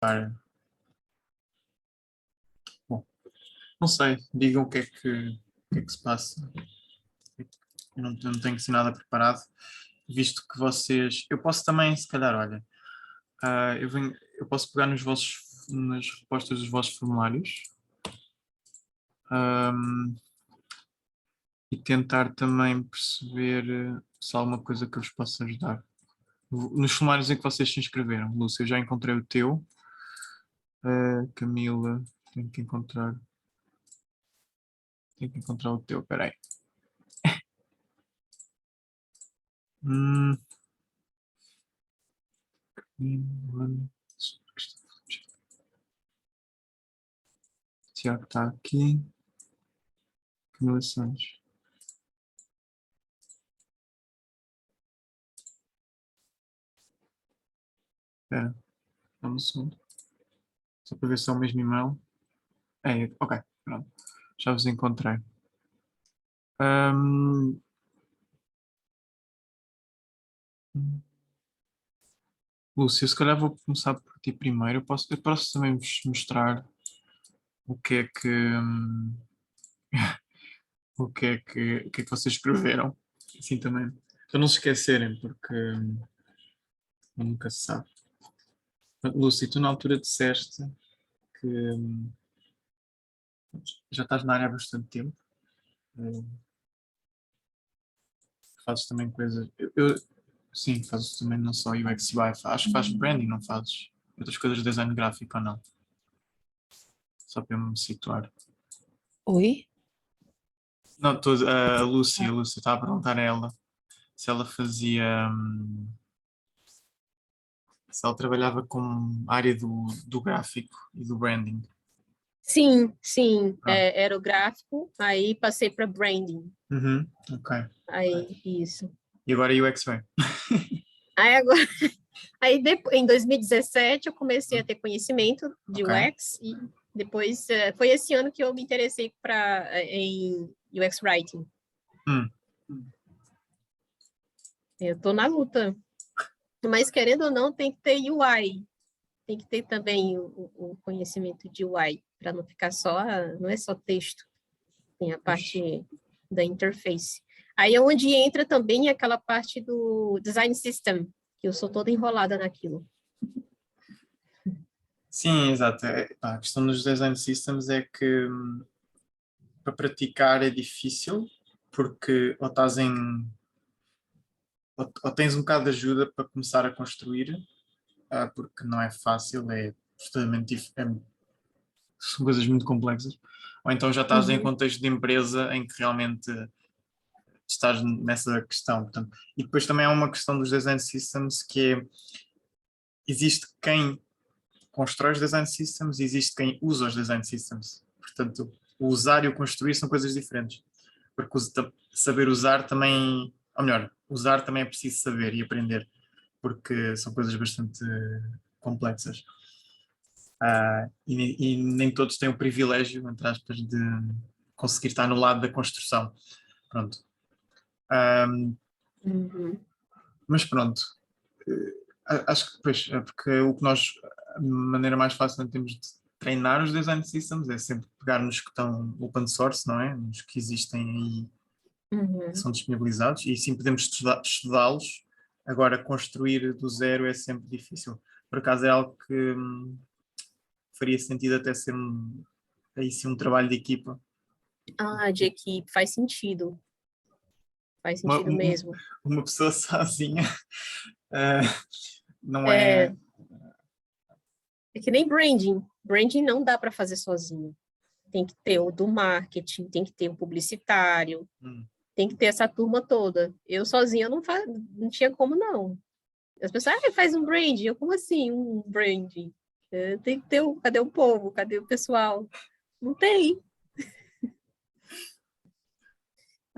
participar. Bom, não sei, digam o que é que se passa. Eu não tenho assim nada preparado, visto que vocês. Eu posso também, se calhar, olha, eu posso pegar nas respostas dos vossos formulários, ahm, e tentar também perceber se há alguma coisa que eu vos possa ajudar. Nos formulários em que vocês se inscreveram, Lúcia, eu já encontrei o teu. Camila, tenho que encontrar. Tenho que encontrar o teu, peraí. Hum, Tiago está aqui. Camila Santos. Espera, dá um segundo. Só para ver se é o mesmo e-mail. Ok, pronto. Já vos encontrei. Hum, Lúcia, se calhar vou começar por ti primeiro. Eu posso também vos mostrar o que é que, o que é que vocês escreveram. Assim também. Para não se esquecerem, porque nunca se sabe. Lúcia, tu na altura disseste que já estás na área há bastante tempo. hum, Fazes também coisas. Sim, fazes também não só UX UI, acho que fazes branding, não fazes outras coisas de design gráfico ou não? Só para eu me situar. Oi? Não, a Lúcia, estava a perguntar a ela se ela fazia, se ela trabalhava com a área do gráfico e do branding. Sim, Pronto. era o gráfico, aí passei para branding, Uhum, ok. aí isso. E agora UX UI. Aí agora, aí depois, em 2017 eu comecei a ter conhecimento de Ok. UX e depois foi esse ano que eu me interessei em UX Writing. Hum, Eu estou na luta, mas querendo ou não tem que ter UI, tem que ter também o conhecimento de UI, para não ficar não é só texto, tem a parte da interface. Aí é onde entra também aquela parte do design system, que eu sou toda enrolada naquilo. sim, exato. A questão dos design systems é que para praticar é difícil, porque ou tens um bocado de ajuda para começar a construir, porque não é fácil, é extremamente são coisas muito complexas, ou então já estás em contexto de empresa em que realmente estás nessa questão. Portanto, e depois também há uma questão dos design systems que existe quem constrói os design systems e existe quem usa os design systems. Portanto, o usar e o construir são coisas diferentes. Porque saber usar também, ou melhor, usar também é preciso saber e aprender, porque são coisas bastante complexas. E nem todos têm o privilégio, entre aspas, de conseguir estar no lado da construção. Pronto. Mas pronto, acho que depois, porque o que nós, a maneira mais fácil que temos de treinar os design systems é sempre pegar nos que estão open source, não é? Nos que existem aí, que são disponibilizados, e sim podemos estudá-los. Agora, construir do zero é sempre difícil. Por acaso é algo que faria sentido até ser aí sim um trabalho de equipa. De equipe, faz sentido. Faz sentido mesmo. Uma pessoa sozinha não é. É que nem branding. Branding não dá para fazer sozinho. Tem que ter o do marketing, tem que ter o publicitário, tem que ter essa turma toda. Eu sozinha não tinha como, não. As pessoas, faz um branding. Eu, como assim um branding? Tem que ter cadê o povo? Cadê o pessoal? Não tem.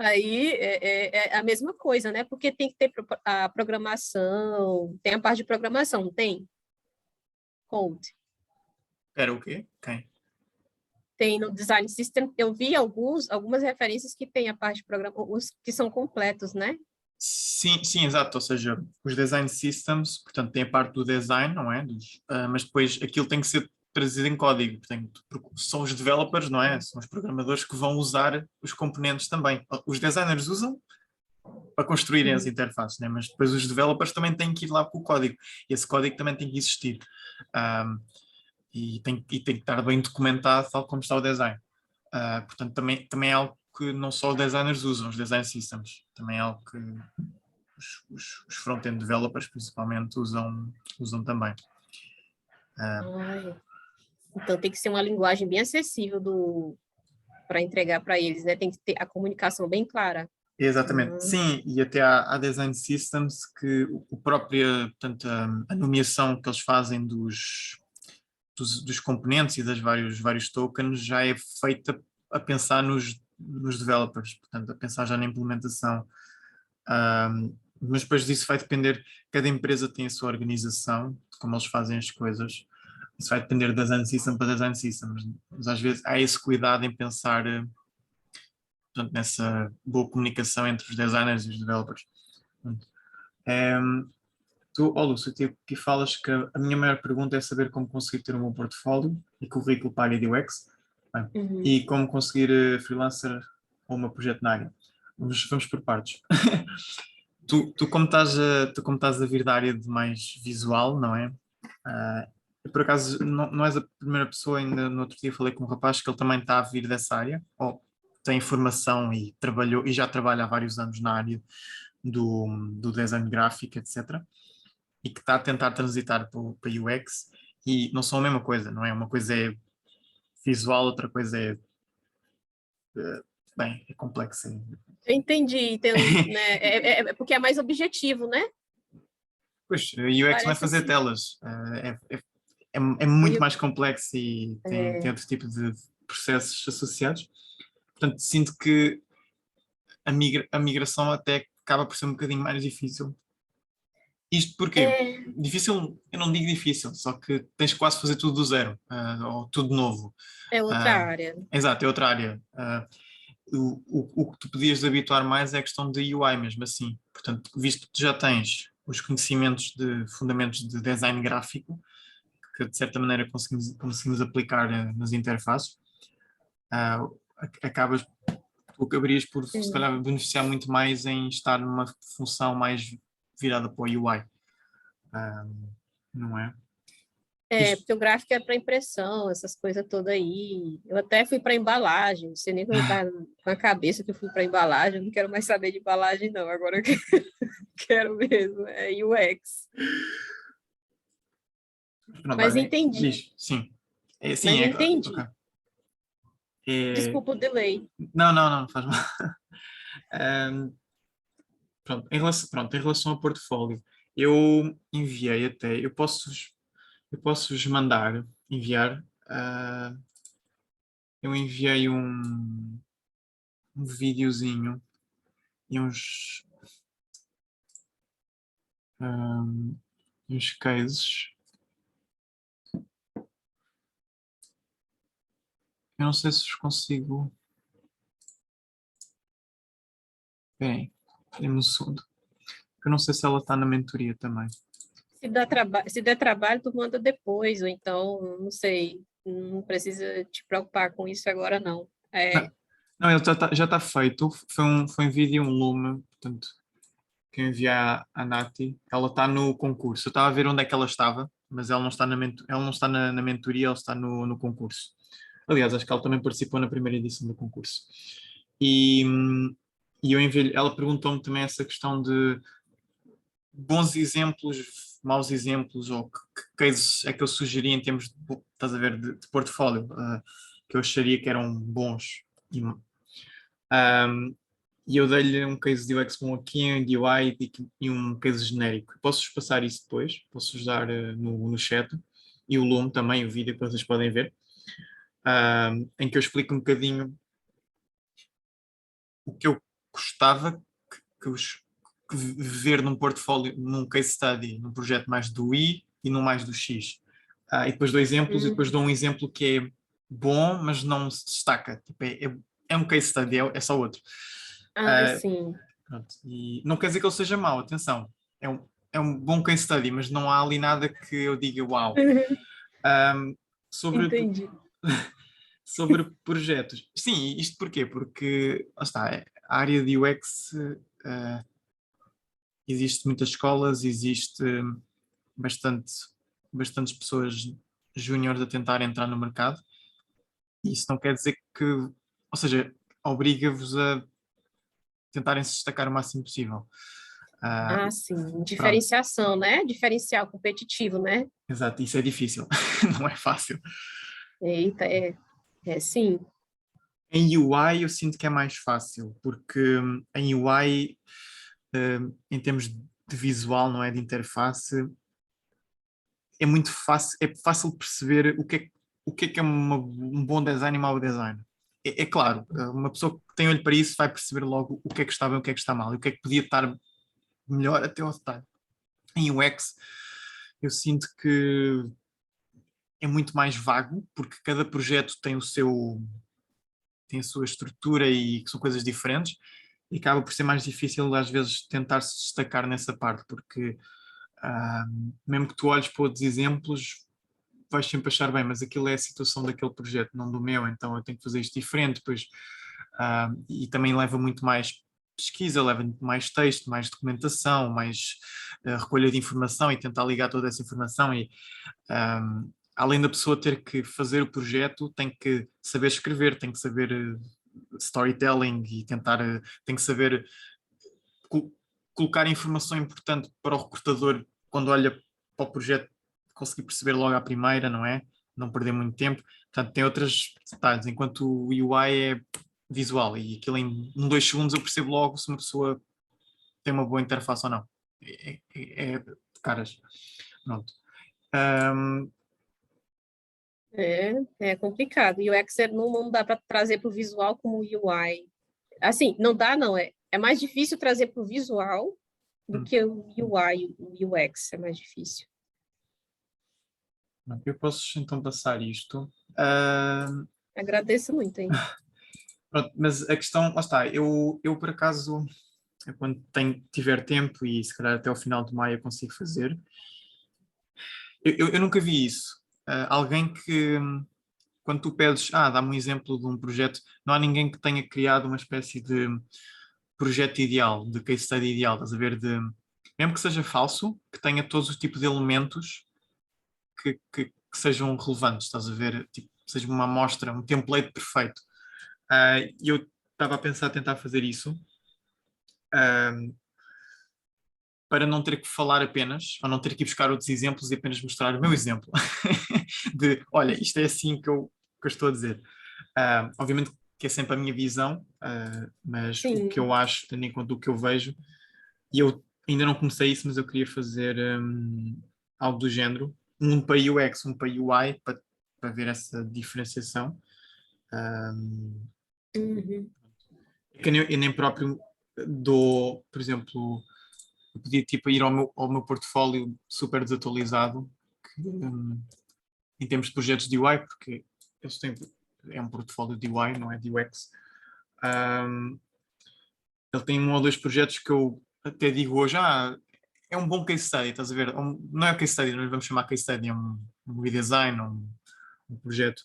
Aí é a mesma coisa, né? Porque tem que ter a programação, tem a parte de programação, não tem? Code. Era o quê? Quem? Tem no Design System, eu vi algumas referências que tem a parte de programação, os que são completos, né? Sim, sim, exato. Ou seja, os design systems, portanto, tem a parte do design, não é? Mas depois aquilo tem que ser trazido em código, portanto, porque são os developers, não é? São os programadores que vão usar os componentes também. Os designers usam para construírem as interfaces, né? Mas depois os developers também têm que ir lá com o código. E esse código também tem que existir. Um, e tem que estar bem documentado, tal como está o design. Portanto, também é algo que não só os designers usam, os design systems, também é algo que os front-end developers principalmente usam também. Ai, então tem que ser uma linguagem bem acessível para entregar para eles, né? Tem que ter a comunicação bem clara. Exatamente, sim, e até há design systems que o próprio, portanto, a nomeação que eles fazem dos componentes e das vários tokens já é feita a pensar nos developers, portanto, a pensar já na implementação. Mas depois disso vai depender, cada empresa tem a sua organização, de como eles fazem as coisas. Isso vai depender de design system para design system, mas às vezes há esse cuidado em pensar, portanto, nessa boa comunicação entre os designers e os developers. Portanto, Lúcio, tu aqui falas que a minha maior pergunta é saber como conseguir ter um bom portfólio e currículo para a área de UX, e como conseguir freelancer ou um projeto na área. Vamos por partes. Tu como estás a vir da área de mais visual, não é? Por acaso, não és a primeira pessoa, ainda no outro dia falei com um rapaz que ele também está a vir dessa área, ou tem formação e trabalhou e já trabalha há vários anos na área do design gráfico, etc. E que está a tentar transitar para UX, e não são a mesma coisa, não é? Uma coisa é visual, outra coisa bem, é complexo. Eu entendi, né? É porque é mais objetivo, né? Pois, UX não é Parece fazer assim. telas, é muito mais complexo e tem É, outro tipo de processos associados. Portanto, sinto que a migração até acaba por ser um bocadinho mais difícil. Isto porque, é, difícil, eu não digo difícil, só que tens que quase fazer tudo do zero, ou tudo novo. é outra Ah, área. exato, é outra área. O que tu podias habituar mais é a questão de UI mesmo assim. Portanto, visto que tu já tens os conhecimentos de fundamentos de design gráfico, que de certa maneira conseguimos aplicar nas interfaces, ah, acabas, tu acabarias por se Sim. calhar beneficiar muito mais em estar numa função mais virada para o UI, ah, não é? Isto, Porque o gráfico é para impressão, essas coisas todas aí. Eu até fui para embalagem, não sei nem como eu estava com a cabeça que eu fui para embalagem, eu não quero mais saber de embalagem, não. Agora eu quero mesmo, é UX. pronto, Mas olha, entendi, diz, sim. Sim, mas ok. entendi. É, Desculpa o delay. não, faz mal. Ah, em relação ao portfólio, eu enviei até, eu posso-vos enviar, eu enviei um videozinho e um, uns cases. Eu não sei se vos consigo. Bem, dê-me um segundo. Eu não sei se ela está na mentoria também. Se der trabalho, tu manda depois, ou então, não sei, não precisa te preocupar com isso agora, não. Não, não, ele já está feito. Foi um vídeo, um Lume, portanto, que eu enviei à Nati. Ela está no concurso. Eu estava a ver onde é que ela estava, mas ela não está ela não está na mentoria, ela está no concurso. Aliás, acho que ela também participou na primeira edição do concurso. E, e eu enviei, ela perguntou-me também essa questão de bons exemplos, maus exemplos, ou que cases é que eu sugeria em termos de, estás a ver, de portfólio, que eu acharia que eram bons. E eu dei-lhe um case de UX bom aqui, um de UI e um case genérico. Posso-vos passar isso depois, posso-vos dar no chat, e o Lume também, o vídeo que vocês podem ver, em que eu explico um bocadinho o que eu gostava que ver num portfólio, num case study, num projeto mais do I e num mais do X. E depois dou exemplos e depois dou um exemplo que é bom, mas não se destaca. Tipo, é um case study, é só outro. Ah, Uh, sim. Pronto. E não quer dizer que ele seja mau, atenção. É um bom case study, mas não há ali nada que eu diga uau. Um, sobre, Entendi. sobre projetos. Sim, isto porquê? Porque, lá está, a área de UX, existe muitas escolas, existe bastante, bastantes pessoas júniores a tentar entrar no mercado. E isso não quer dizer que, ou seja, obriga-vos a tentarem se destacar o máximo possível. Ah, sim. Pronto, Diferenciação, né? Diferencial competitivo, né? exato, isso é difícil, não é fácil. Eita, é sim. Em UI eu sinto que é mais fácil, porque em UI, em termos de visual, não é, de interface, é muito fácil, é fácil perceber o que é um bom design e um mau design. É claro, uma pessoa que tem olho para isso vai perceber logo o que é que está bem, o que é que está mal, e o que é que podia estar melhor até ao detalhe. Em UX, eu sinto que é muito mais vago, porque cada projeto tem a sua estrutura e são coisas diferentes, e acaba por ser mais difícil às vezes tentar se destacar nessa parte, porque mesmo que tu olhes para outros exemplos, vais sempre achar bem, mas aquilo é a situação daquele projeto, não do meu, então eu tenho que fazer isto diferente, pois, e também leva muito mais pesquisa, leva muito mais texto, mais documentação, mais recolha de informação e tentar ligar toda essa informação e além da pessoa ter que fazer o projeto, tem que saber escrever, tem que saber storytelling e tentar, tem que saber col colocar informação importante para o recrutador quando olha para o projeto, conseguir perceber logo à primeira, não é? Não perder muito tempo. Portanto, tem outros detalhes, enquanto o UI é visual e aquilo em 2 segundos eu percebo logo se uma pessoa tem uma boa interface ou não. É de caras. Pronto. Um, É complicado. E o Excel não dá para trazer para o visual como o UI. Assim, não dá, não. É mais difícil trazer para o visual do que o UI, o UX. É mais difícil. eu posso então passar isto. Agradeço muito, hein? Pronto, mas a questão, lá está, eu por acaso, quando tiver tempo e se calhar até ao final de maio eu consigo fazer, eu nunca vi isso. Alguém que, quando tu pedes, dá-me um exemplo de um projeto, não há ninguém que tenha criado uma espécie de projeto ideal, de case study ideal, estás a ver, mesmo que seja falso, que tenha todos os tipos de elementos que sejam relevantes, estás a ver, tipo, seja uma amostra, um template perfeito. E eu estava a pensar tentar fazer isso, uh, para não ter que falar apenas, ou não ter que ir buscar outros exemplos e apenas mostrar o meu exemplo. De, olha, isto é assim que eu estou a dizer. Obviamente que é sempre a minha visão, mas o que Sim. eu acho, tendo em conta o que eu vejo, e eu ainda não comecei isso, mas eu queria fazer algo do género, um para UX, um para UI, para ver essa diferenciação. Uhum. Que eu nem próprio dou, por exemplo, eu podia tipo, ir ao meu portfólio super desatualizado, que, em termos de projetos de UI, porque eles têm, é um portfólio de UI, não é de UX. Um, ele tem um ou dois projetos que eu até digo hoje, é um bom case study, estás a ver? Não é um case study, nós vamos chamar case study, é um redesign, um projeto.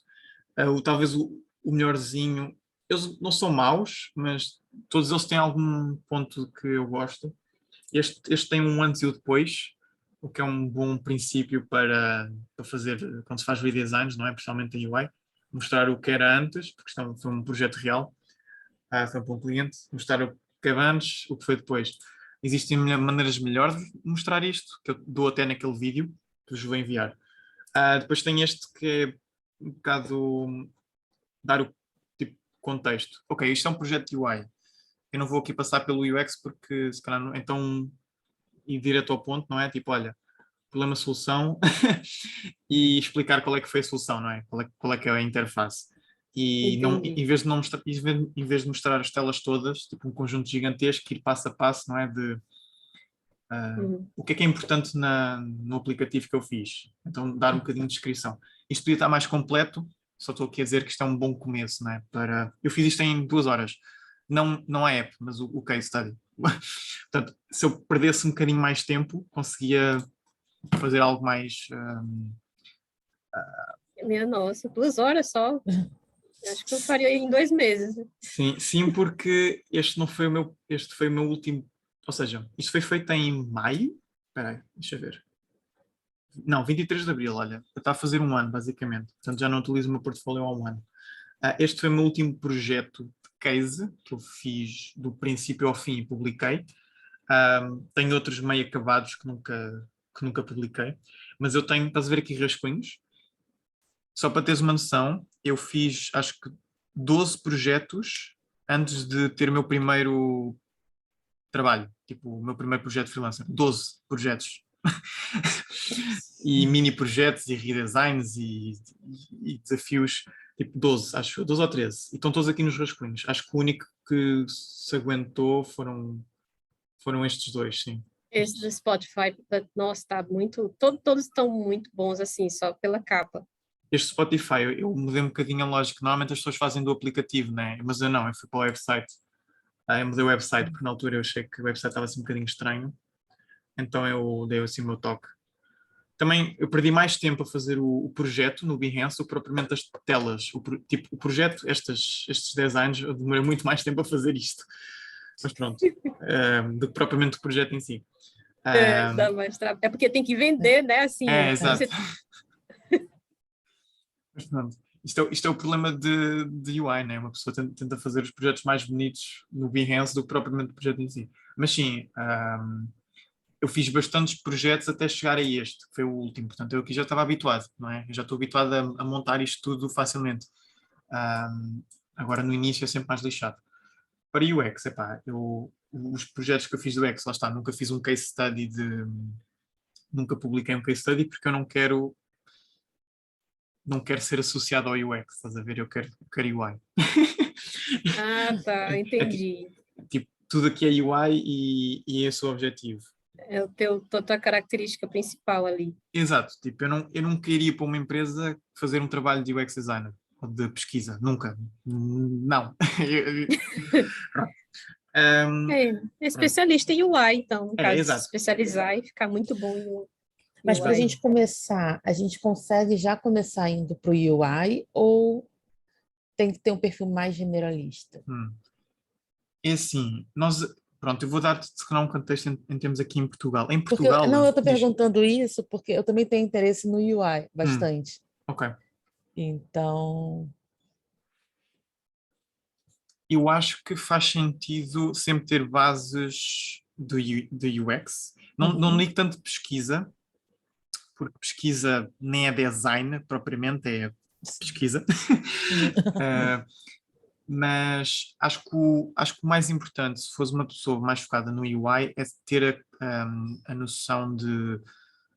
Talvez o melhorzinho, eles não são maus, mas todos eles têm algum ponto que eu gosto. Este tem um antes e o depois, o que é um bom princípio para fazer, quando se faz redesigns, não é? Principalmente em UI, mostrar o que era antes, porque isto foi um projeto real, foi para um cliente, mostrar o que era antes, o que foi depois. Existem maneiras melhores de mostrar isto, que eu dou até naquele vídeo, que vos vou enviar. Depois tem este que é um bocado dar o tipo contexto. Ok, isto é um projeto de UI. Eu não vou aqui passar pelo UX porque se calhar não, então ir direto ao ponto, não é? Tipo, olha, problema-solução e explicar qual é que foi a solução, não é? Qual é que é a interface. E não, Entendi. em vez de mostrar as telas todas, tipo um conjunto gigantesco, ir passo a passo, não é? De Uhum. o que é importante no aplicativo que eu fiz. Então, dar um bocadinho de descrição. Isto podia estar mais completo, só estou aqui a dizer que isto é um bom começo, não é? Eu fiz isto em 2 horas. Não a app, mas o case study. Portanto, se eu perdesse um bocadinho mais tempo, conseguia fazer algo mais... Minha nossa, 2 horas só. Acho que eu faria em 2 meses. Sim, sim, porque este foi o meu último, ou seja, isto foi feito em maio, espera aí, deixa eu ver. Não, 23 de Abril, olha, está a fazer um ano, basicamente. Portanto, já não utilizo o meu portfólio há um ano. Este foi o meu último projeto de case que eu fiz do princípio ao fim e publiquei. Tenho outros meio acabados que nunca publiquei, mas eu tenho, estás a ver aqui rascunhos? Só para teres uma noção, eu fiz acho que 12 projetos antes de ter o meu primeiro trabalho, tipo o meu primeiro projeto freelancer. 12 projetos. E mini projetos e redesigns e desafios, tipo 12, acho, 12 ou 13. E estão todos aqui nos rascunhos. Acho que o único que se aguentou foram estes dois, sim. Esse do Spotify, nossa, tá muito. Todos estão muito bons, assim, só pela capa. Este Spotify, eu mudei um bocadinho a lógica. Normalmente as pessoas fazem do aplicativo, né? Mas eu não, eu fui para o website. Eu mudei o website porque na altura eu achei que o website estava assim um bocadinho estranho. Então eu dei assim o meu toque. Também eu perdi mais tempo a fazer o projeto no Behance do que propriamente as telas. Tipo, o projeto, estes designs, eu demorei muito mais tempo a fazer isto. Mas pronto, do que propriamente o projeto em si. Dá mais trabalho. É porque tem que vender, né? Assim, Exato. Mas pronto, isto é o problema de UI, né? Uma pessoa tenta fazer os projetos mais bonitos no Behance do que propriamente o projeto em si. Mas sim, eu fiz bastantes projetos até chegar a este, que foi o último. Portanto, eu aqui já estava habituado, não é? Eu já estou habituado a montar isto tudo facilmente. Agora, no início, é sempre mais lixado. Para UX, epá, os projetos que eu fiz do UX, lá está, nunca fiz um case study nunca publiquei um case study porque eu não quero ser associado ao UX, estás a ver? Eu quero UI. Ah, tá, entendi. Tipo, tudo aqui é UI e esse é o objetivo. É tua característica principal ali. Exato, tipo, eu não queria para uma empresa fazer um trabalho de UX designer ou de pesquisa, nunca. Não. Um, É especialista em UI, então, no caso, se exato. especializar e ficar muito bom em Mas para a UI. gente começar, a gente consegue já começar indo para o UI ou tem que ter um perfil mais generalista? É assim, pronto, eu vou dar-te se calhar um contexto em termos aqui em Portugal. Em Porque, Portugal, não, eu estou diz. perguntando isso porque eu também tenho interesse no UI, bastante. Ok. Então, Eu acho que faz sentido sempre ter bases do UX. Não ligo tanto de pesquisa, porque pesquisa nem é design propriamente, é pesquisa. Mas acho que o mais importante, se fosse uma pessoa mais focada no UI, é ter a noção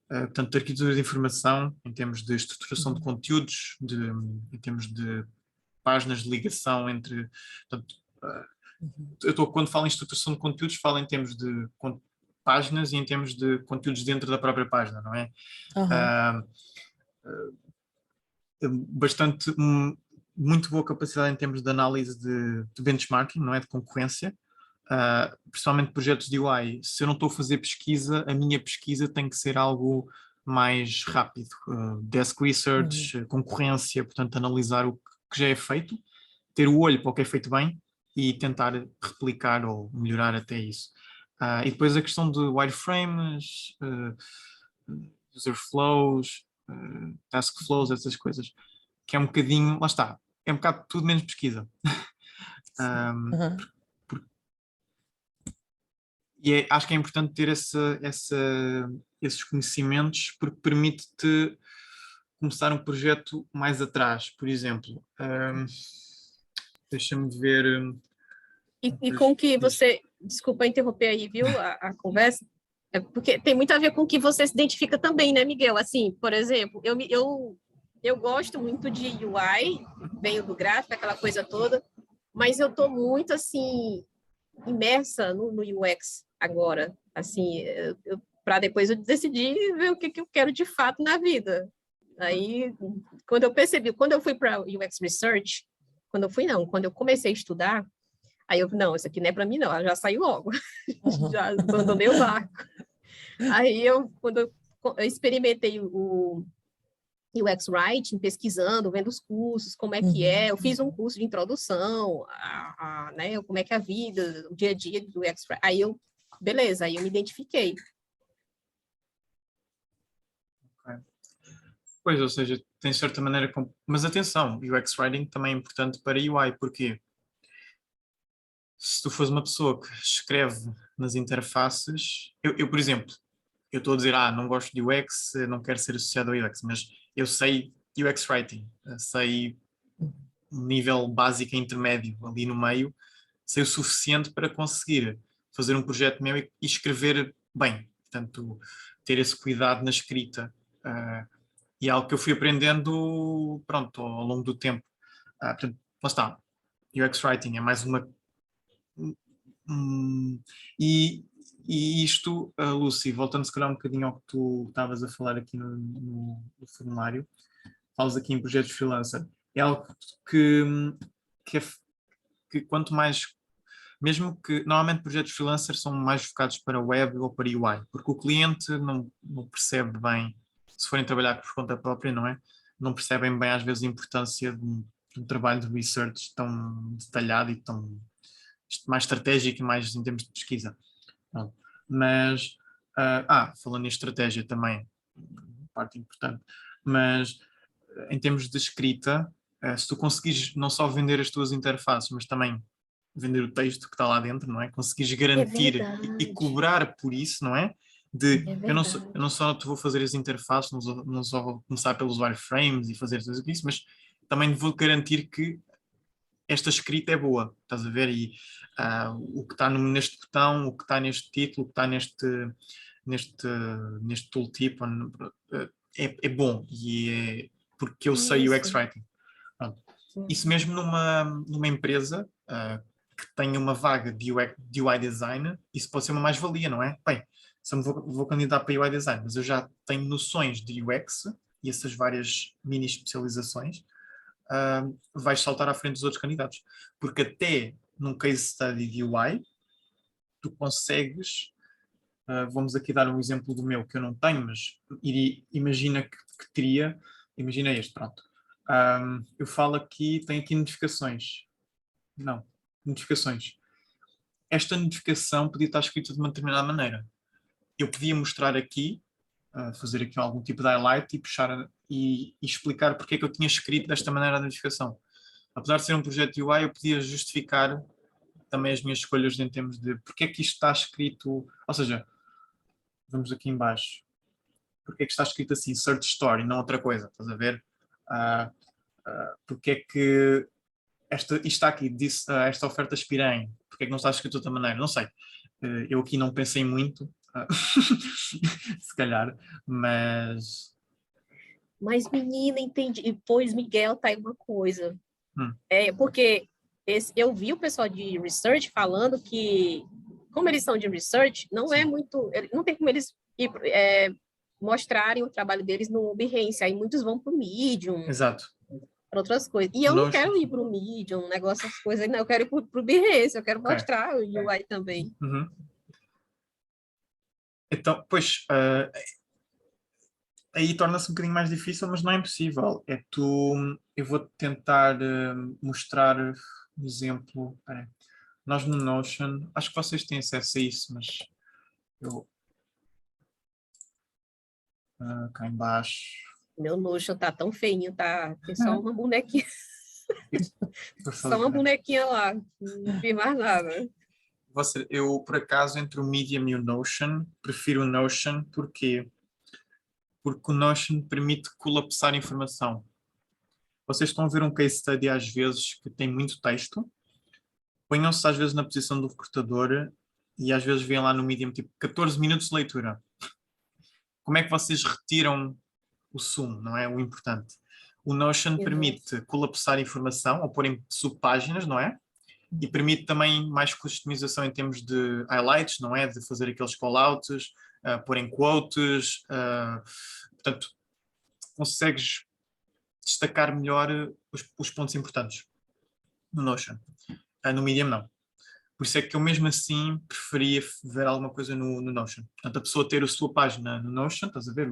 portanto, de arquitetura de informação, em termos de estruturação de conteúdos, em termos de páginas de ligação entre. Portanto, quando falo em estruturação de conteúdos, falo em termos de páginas e em termos de conteúdos dentro da própria página, não é? Bastante, muito boa capacidade em termos de análise de benchmarking, não é? De concorrência, principalmente projetos de UI. Se eu não estou a fazer pesquisa, a minha pesquisa tem que ser algo mais rápido. Desk research, concorrência, portanto, analisar o que já é feito, ter o olho para o que é feito bem e tentar replicar ou melhorar até isso. E depois a questão de wireframes, user flows, task flows, essas coisas, que é um bocadinho, lá está, é um bocado tudo menos pesquisa. Acho que é importante ter esses conhecimentos porque permite-te começar um projeto mais atrás. Por exemplo, deixa-me ver. E com que você, desculpa interromper aí, viu, a conversa, porque tem muito a ver com o que você se identifica também, né, Miguel? Assim, por exemplo, eu gosto muito de UI, venho do gráfico, aquela coisa toda, mas eu estou muito, assim, imersa no UX agora, assim, para depois eu decidir ver o que eu quero de fato na vida. Aí, quando eu fui para UX Research, quando eu comecei a estudar, Aí eu, não, isso aqui não é para mim, não. Ela já saiu logo, Uhum. já abandonei o barco. Aí quando eu experimentei o UX Writing, pesquisando, vendo os cursos, como é que é, eu fiz um curso de introdução, né, como é que é a vida, o dia a dia do UX Writing. Aí beleza, aí eu me identifiquei. Ok. Pois, ou seja, tem de certa maneira... Mas atenção, UX Writing também é importante para UI, porque se tu fores uma pessoa que escreve nas interfaces... por exemplo, eu estou a dizer, não gosto de UX, não quero ser associado ao UX, mas eu sei UX Writing, sei um nível básico e intermédio ali no meio, sei o suficiente para conseguir fazer um projeto meu e escrever bem. Portanto, ter esse cuidado na escrita. E é algo que eu fui aprendendo, pronto, ao longo do tempo. Portanto, lá está. UX Writing é mais uma... e isto, Lucy, voltando se calhar um bocadinho ao que tu estavas a falar aqui no formulário, falas aqui em projetos freelancer, é algo que, que, é, que quanto mais, mesmo que normalmente projetos freelancer são mais focados para web ou para UI, porque o cliente não percebe bem, se forem trabalhar por conta própria, não é? Não percebem bem às vezes a importância de um trabalho de research tão detalhado e tão mais estratégico e mais em termos de pesquisa. Pronto. Mas, falando em estratégia também, parte importante, mas em termos de escrita, se tu conseguires não só vender as tuas interfaces, mas também vender o texto que está lá dentro, não é? Conseguires É garantir e verdade, cobrar por isso, não é? é Eu não verdade. só te vou fazer as interfaces, não só vou começar pelos wireframes e fazer tudo isso, mas também vou garantir que esta escrita é boa, estás a ver? E o que está neste botão, o que está neste título, o que está neste, neste tooltip é bom e é porque eu sei UX Isso. Writing. Pronto. Isso mesmo numa empresa que tenha uma vaga de UI Design, isso pode ser uma mais-valia, não é? Bem, se eu vou candidatar para UI Design, mas eu já tenho noções de UX e essas várias mini especializações, vais saltar à frente dos outros candidatos. Porque até num case study de UI, tu consegues, vamos aqui dar um exemplo do meu que eu não tenho, mas imagina que teria, imagina este, pronto. Eu falo aqui, tenho aqui notificações. Não, notificações. Esta notificação podia estar escrita de uma determinada maneira. Eu podia mostrar aqui, fazer aqui algum tipo de highlight e puxar e explicar porque é que eu tinha escrito desta maneira a notificação. Apesar de ser um projeto de UI, eu podia justificar também as minhas escolhas em termos de porque é que isto está escrito, ou seja, vamos aqui em baixo, porque é que está escrito assim, Search Story, não outra coisa, estás a ver? Porque é que isto está aqui, disse, esta oferta expira em, porque é que não está escrito de outra maneira? Não sei. Eu aqui não pensei muito, se calhar, mas... Mas, menina, entendi. E, pois, Miguel, tá aí uma coisa. Hum, Porque eu vi o pessoal de research falando que, como eles são de research, não é sim, muito. Não tem como eles mostrarem o trabalho deles no Behance. Aí muitos vão para o Medium, exato. para outras coisas. E O eu não Notion, quero ir para o Medium, um negócio, essas coisas. Não, eu quero ir para o Behance, eu quero ok. mostrar o UI também. Uhum. Então, pois, aí torna-se um bocadinho mais difícil, mas não é impossível. Eu vou tentar mostrar um exemplo. Espera aí. Nós no Notion, acho que vocês têm acesso a isso, mas eu cá em baixo. Meu Notion tá tão feinho, tá? Tem só uma bonequinha, Vou só uma fazer. bonequinha lá. Não fiz mais nada. Eu, por acaso, entre o Medium e o Notion, prefiro o Notion porque o Notion permite colapsar informação. Vocês estão a ver um case study às vezes que tem muito texto, ponham-se às vezes na posição do recrutador e às vezes veem lá no Medium tipo 14 minutos de leitura. Como é que vocês retiram o sumo, não é? O importante. O Notion Exato. permite colapsar informação ou pôr em subpáginas, não é? E permite também mais customização em termos de highlights, não é? De fazer aqueles callouts, pôr em quotes, portanto, consegues destacar melhor os pontos importantes no Notion. No Medium não. Por isso é que eu mesmo assim preferia ver alguma coisa no Notion. Portanto, a pessoa ter a sua página no Notion, estás a ver?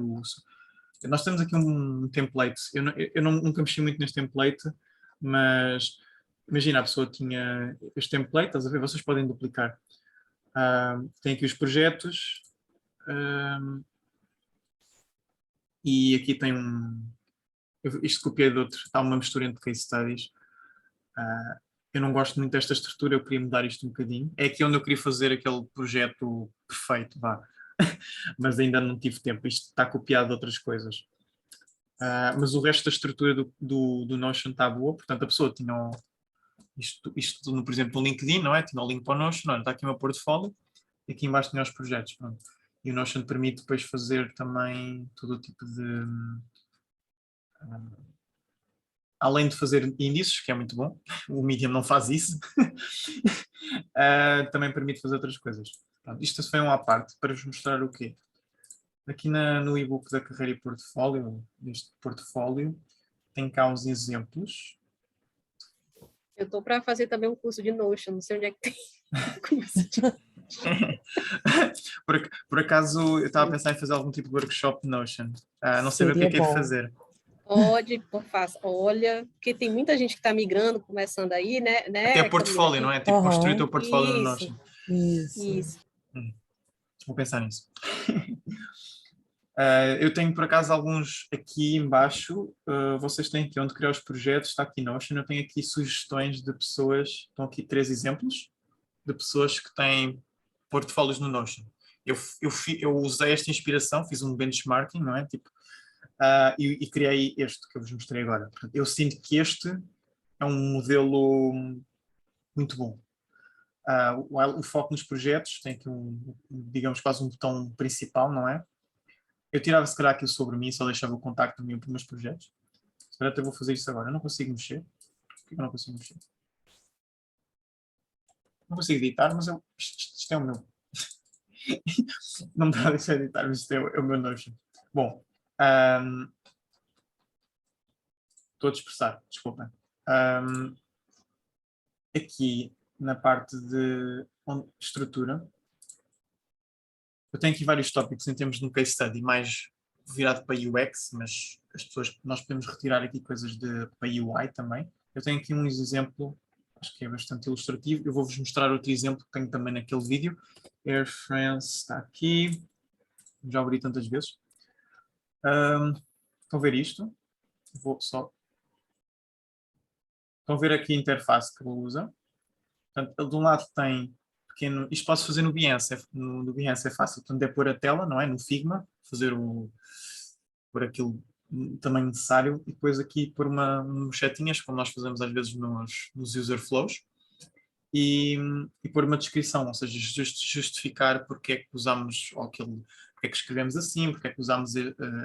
Nós temos aqui um template. Nunca mexi muito neste template, mas imagina, a pessoa tinha este template, estás a ver? Vocês podem duplicar. Tem aqui os projetos. E aqui tem isto copiei de outro, está uma mistura entre case studies. Eu não gosto muito desta estrutura, eu queria mudar isto um bocadinho. É aqui onde eu queria fazer aquele projeto perfeito, vá. Mas ainda não tive tempo, isto está copiado de outras coisas. Mas o resto da estrutura do Notion está boa, portanto a pessoa tinha isto, por exemplo, no LinkedIn, não é? Tinha o link para o Notion, olha, está aqui o meu portfólio, e aqui embaixo tinha os projetos, pronto. E o Notion permite depois fazer também todo o tipo de... além de fazer índices, que é muito bom, o Medium não faz isso, também permite fazer outras coisas. Pronto, isto foi uma à parte para vos mostrar o quê? Aqui no e-book da carreira e portfólio, neste portfólio, tem cá uns exemplos. Eu estou para fazer também um curso de Notion, não sei onde é que tem. Por acaso, eu estava a pensar em fazer algum tipo de workshop de Notion. Não sei o que é de fazer. Pode, faça. Olha, porque tem muita gente que está migrando, começando aí, né? Até portfólio, não é? Tipo, construir o teu portfólio no Isso, Notion. Isso. Vou pensar nisso. Eu tenho, por acaso, alguns aqui embaixo. Vocês têm aqui onde criar os projetos, está aqui Notion. Eu tenho aqui sugestões de pessoas, estão aqui 3 exemplos, de pessoas que têm portfólios no Notion. Eu usei esta inspiração, fiz um benchmarking, não é? Tipo, e criei este que eu vos mostrei agora. Eu sinto que este é um modelo muito bom. O foco nos projetos, tem aqui digamos, quase um botão principal, não é? Eu tirava se calhar aquilo sobre mim, só deixava o contacto do meu para os meus projetos. Se calhar até vou fazer isso agora. Eu não consigo mexer. Por que eu não consigo mexer? Não consigo editar, mas isto é o meu. Não me dá a deixar editar, mas isto é o meu Notion. Bom, estou a dispersar, desculpem. Aqui na parte de estrutura, eu tenho aqui vários tópicos em termos de um case study mais virado para UX, mas nós podemos retirar aqui coisas para UI também. Eu tenho aqui um exemplo, acho que é bastante ilustrativo. Eu vou-vos mostrar outro exemplo que tenho também naquele vídeo. Air France está aqui. Já abri tantas vezes. Estão a ver isto? Estão a ver aqui a interface que ele usa. Portanto, ele de um lado tem pequeno... Isto posso fazer no Behance. No Behance é fácil. Portanto, é pôr a tela, não é? No Figma. Por aquilo tamanho necessário. E depois aqui pôr umas setinhas, como nós fazemos às vezes nos user flows. E pôr uma descrição. Ou seja, justificar porque é que usamos porque é que escrevemos assim, porque é que usamos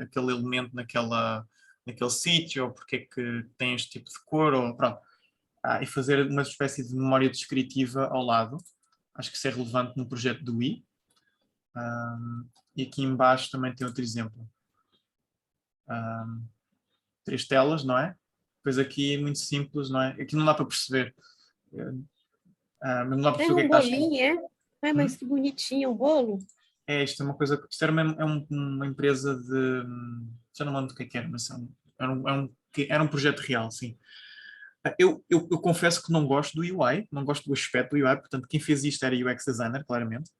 aquele elemento naquele sítio, ou porque é que tem este tipo de cor, ou pronto. E fazer uma espécie de memória descritiva ao lado. Acho que isso é relevante no projeto do I. E aqui embaixo também tem outro exemplo. 3 telas, não é? Depois aqui muito simples, não é? Aqui não dá para perceber. Mas não dá para perceber o que é que está escrito. Bolinho, é? Mas que bonitinho, um bolo. Isto é uma coisa... Isto era uma empresa de... Já não lembro do que era, mas era um projeto real, sim. Eu confesso que não gosto do UI, não gosto do aspecto do UI, portanto, quem fez isto era UX designer, claramente.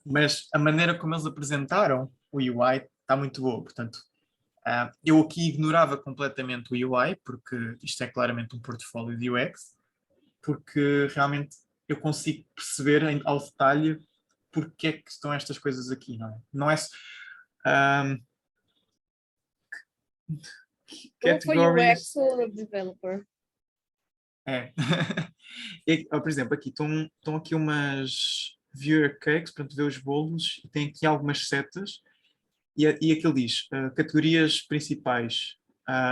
Mas a maneira como eles apresentaram o UI está muito boa, portanto, eu aqui ignorava completamente o UI, porque isto é claramente um portfólio de UX, porque realmente eu consigo perceber ao detalhe porque é que estão estas coisas aqui, não é? Não é... Ou foi UX ou developer? Por exemplo, aqui estão aqui umas viewer cakes, portanto, ver os bolos, e tem aqui algumas setas, e aqui ele diz categorias principais.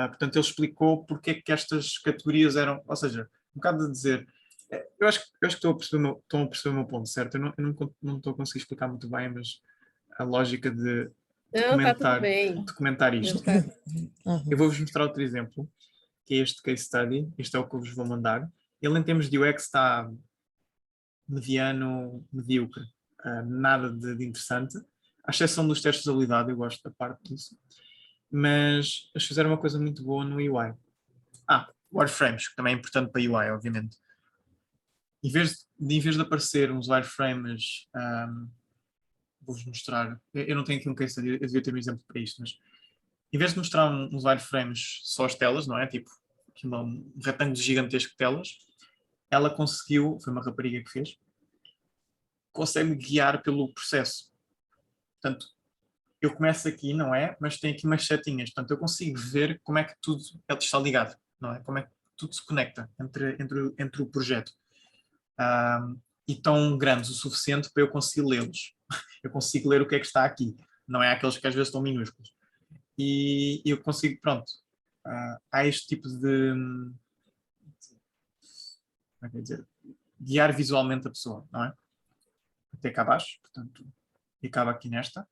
Portanto, ele explicou porque é que estas categorias eram, ou seja, um bocado de dizer, eu acho que estão a perceber o meu ponto, certo? Eu não estou a conseguir explicar muito bem, mas a lógica de Não, tá tudo bem. documentar isto. Eu vou-vos mostrar outro exemplo, que é este case study, este é o que eu vos vou mandar. Ele em termos de UX está mediano, medíocre, nada de interessante, à exceção dos testes de habilidade, eu gosto da parte disso, mas eles fizeram uma coisa muito boa no UI. Wireframes, que também é importante para UI, obviamente. Em vez de aparecer uns wireframes, vou-vos mostrar, eu não tenho aqui um case study, eu devia ter um exemplo para isto, mas em vez de mostrar uns wireframes só as telas, não é? Tipo, um retângulo gigantesco de telas, ela conseguiu, foi uma rapariga que fez, consegue guiar pelo processo. Portanto, eu começo aqui, não é? Mas tem aqui umas setinhas. Portanto, eu consigo ver como é que tudo está ligado, não é? Como é que tudo se conecta entre o projeto. E tão grandes o suficiente para eu conseguir lê-los. Eu consigo ler o que é que está aqui. Não é aqueles que às vezes estão minúsculos. E eu consigo, pronto. Há este tipo de como é que eu ia dizer? Guiar visualmente a pessoa, não é? Até cá abaixo, portanto, e acaba aqui nesta.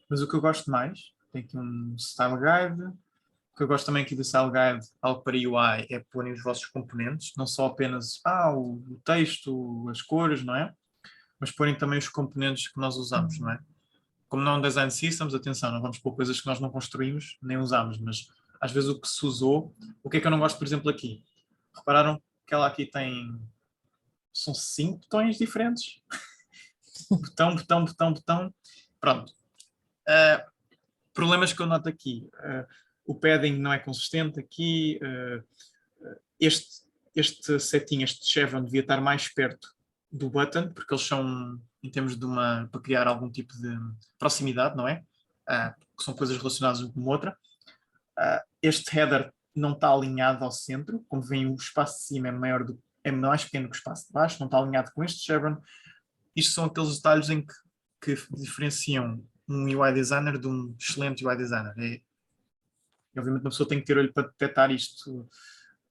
Mas o que eu gosto mais, tem aqui um Style Guide. O que eu gosto também aqui do Style Guide, algo para UI, é porem os vossos componentes, não só apenas o texto, as cores, não é? Mas porem também os componentes que nós usamos, não é? Como não é um design systems, atenção, não vamos pôr coisas que nós não construímos, nem usamos, mas às vezes o que se usou, o que é que eu não gosto, por exemplo, aqui? Repararam que ela aqui tem, são 5 botões diferentes? Botão. Pronto. Problemas que eu noto aqui. O padding não é consistente aqui. Este setting, este chevron, devia estar mais perto do button, porque eles são, em termos de para criar algum tipo de proximidade, não é? Que são coisas relacionadas uma com outra. Este header não está alinhado ao centro, como vem o espaço de cima é mais pequeno que o espaço de baixo, não está alinhado com este chevron. Isto são aqueles detalhes que diferenciam um UI designer de um excelente UI designer. Obviamente uma pessoa tem que ter olho para detectar isto.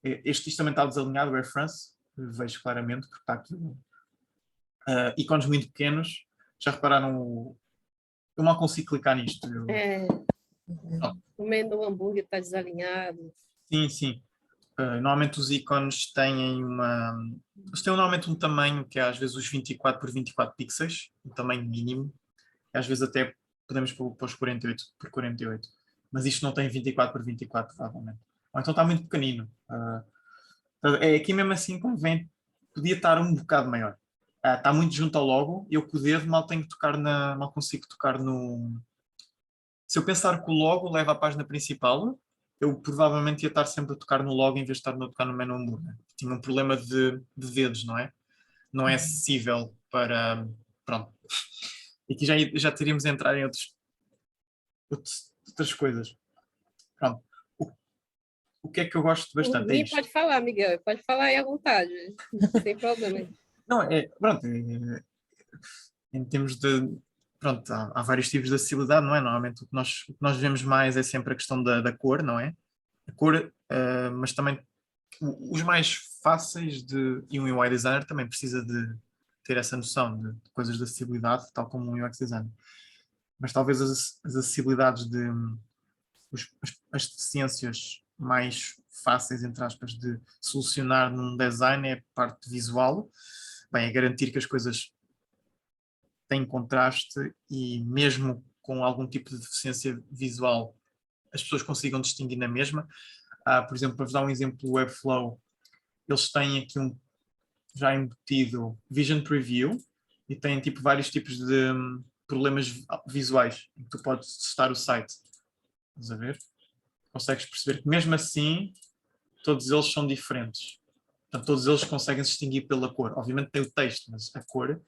Isto também está desalinhado, o Air France, vejo claramente, porque está aqui ícones muito pequenos. Já repararam? Eu mal consigo clicar nisto. Comendo um hambúrguer está desalinhado. Sim. Normalmente os ícones têm eles têm normalmente um tamanho que é às vezes os 24 por 24 pixels, um tamanho mínimo. Às vezes até podemos pôr os 48 por 48. Mas isto não tem 24 por 24, provavelmente. Ou então está muito pequenino. É aqui mesmo assim como vem, podia estar um bocado maior. Está muito junto ao logo, eu com o dedo mal tenho que tocar mal consigo tocar no. Se eu pensar que o logo leva à página principal, eu provavelmente ia estar sempre a tocar no logo em vez de estar a tocar no menu hambúrguer. Tinha um problema de dedos, não é? Não é acessível para. Pronto. E aqui já teríamos a entrar em outras coisas. Pronto. O que é que eu gosto bastante? É isto. Pode falar, Miguel, pode falar aí à vontade, sem problema. Não, pronto, em termos de, pronto, há vários tipos de acessibilidade, não é? Normalmente o que nós vemos mais é sempre a questão da cor, não é? A cor, mas também os mais fáceis e um UI designer também precisa de ter essa noção de coisas de acessibilidade, tal como um UX designer. Mas talvez as acessibilidades as deficiências mais fáceis, entre aspas, de solucionar num design é a parte visual. Bem, é garantir que as coisas têm contraste e mesmo com algum tipo de deficiência visual as pessoas consigam distinguir na mesma. Por exemplo, para vos dar um exemplo do Webflow, eles têm aqui já embutido Vision Preview e têm tipo vários tipos de problemas visuais em que tu podes testar o site. Estás a ver? Consegues perceber que mesmo assim todos eles são diferentes. Portanto, todos eles conseguem se distinguir pela cor. Obviamente tem o texto, mas a cor,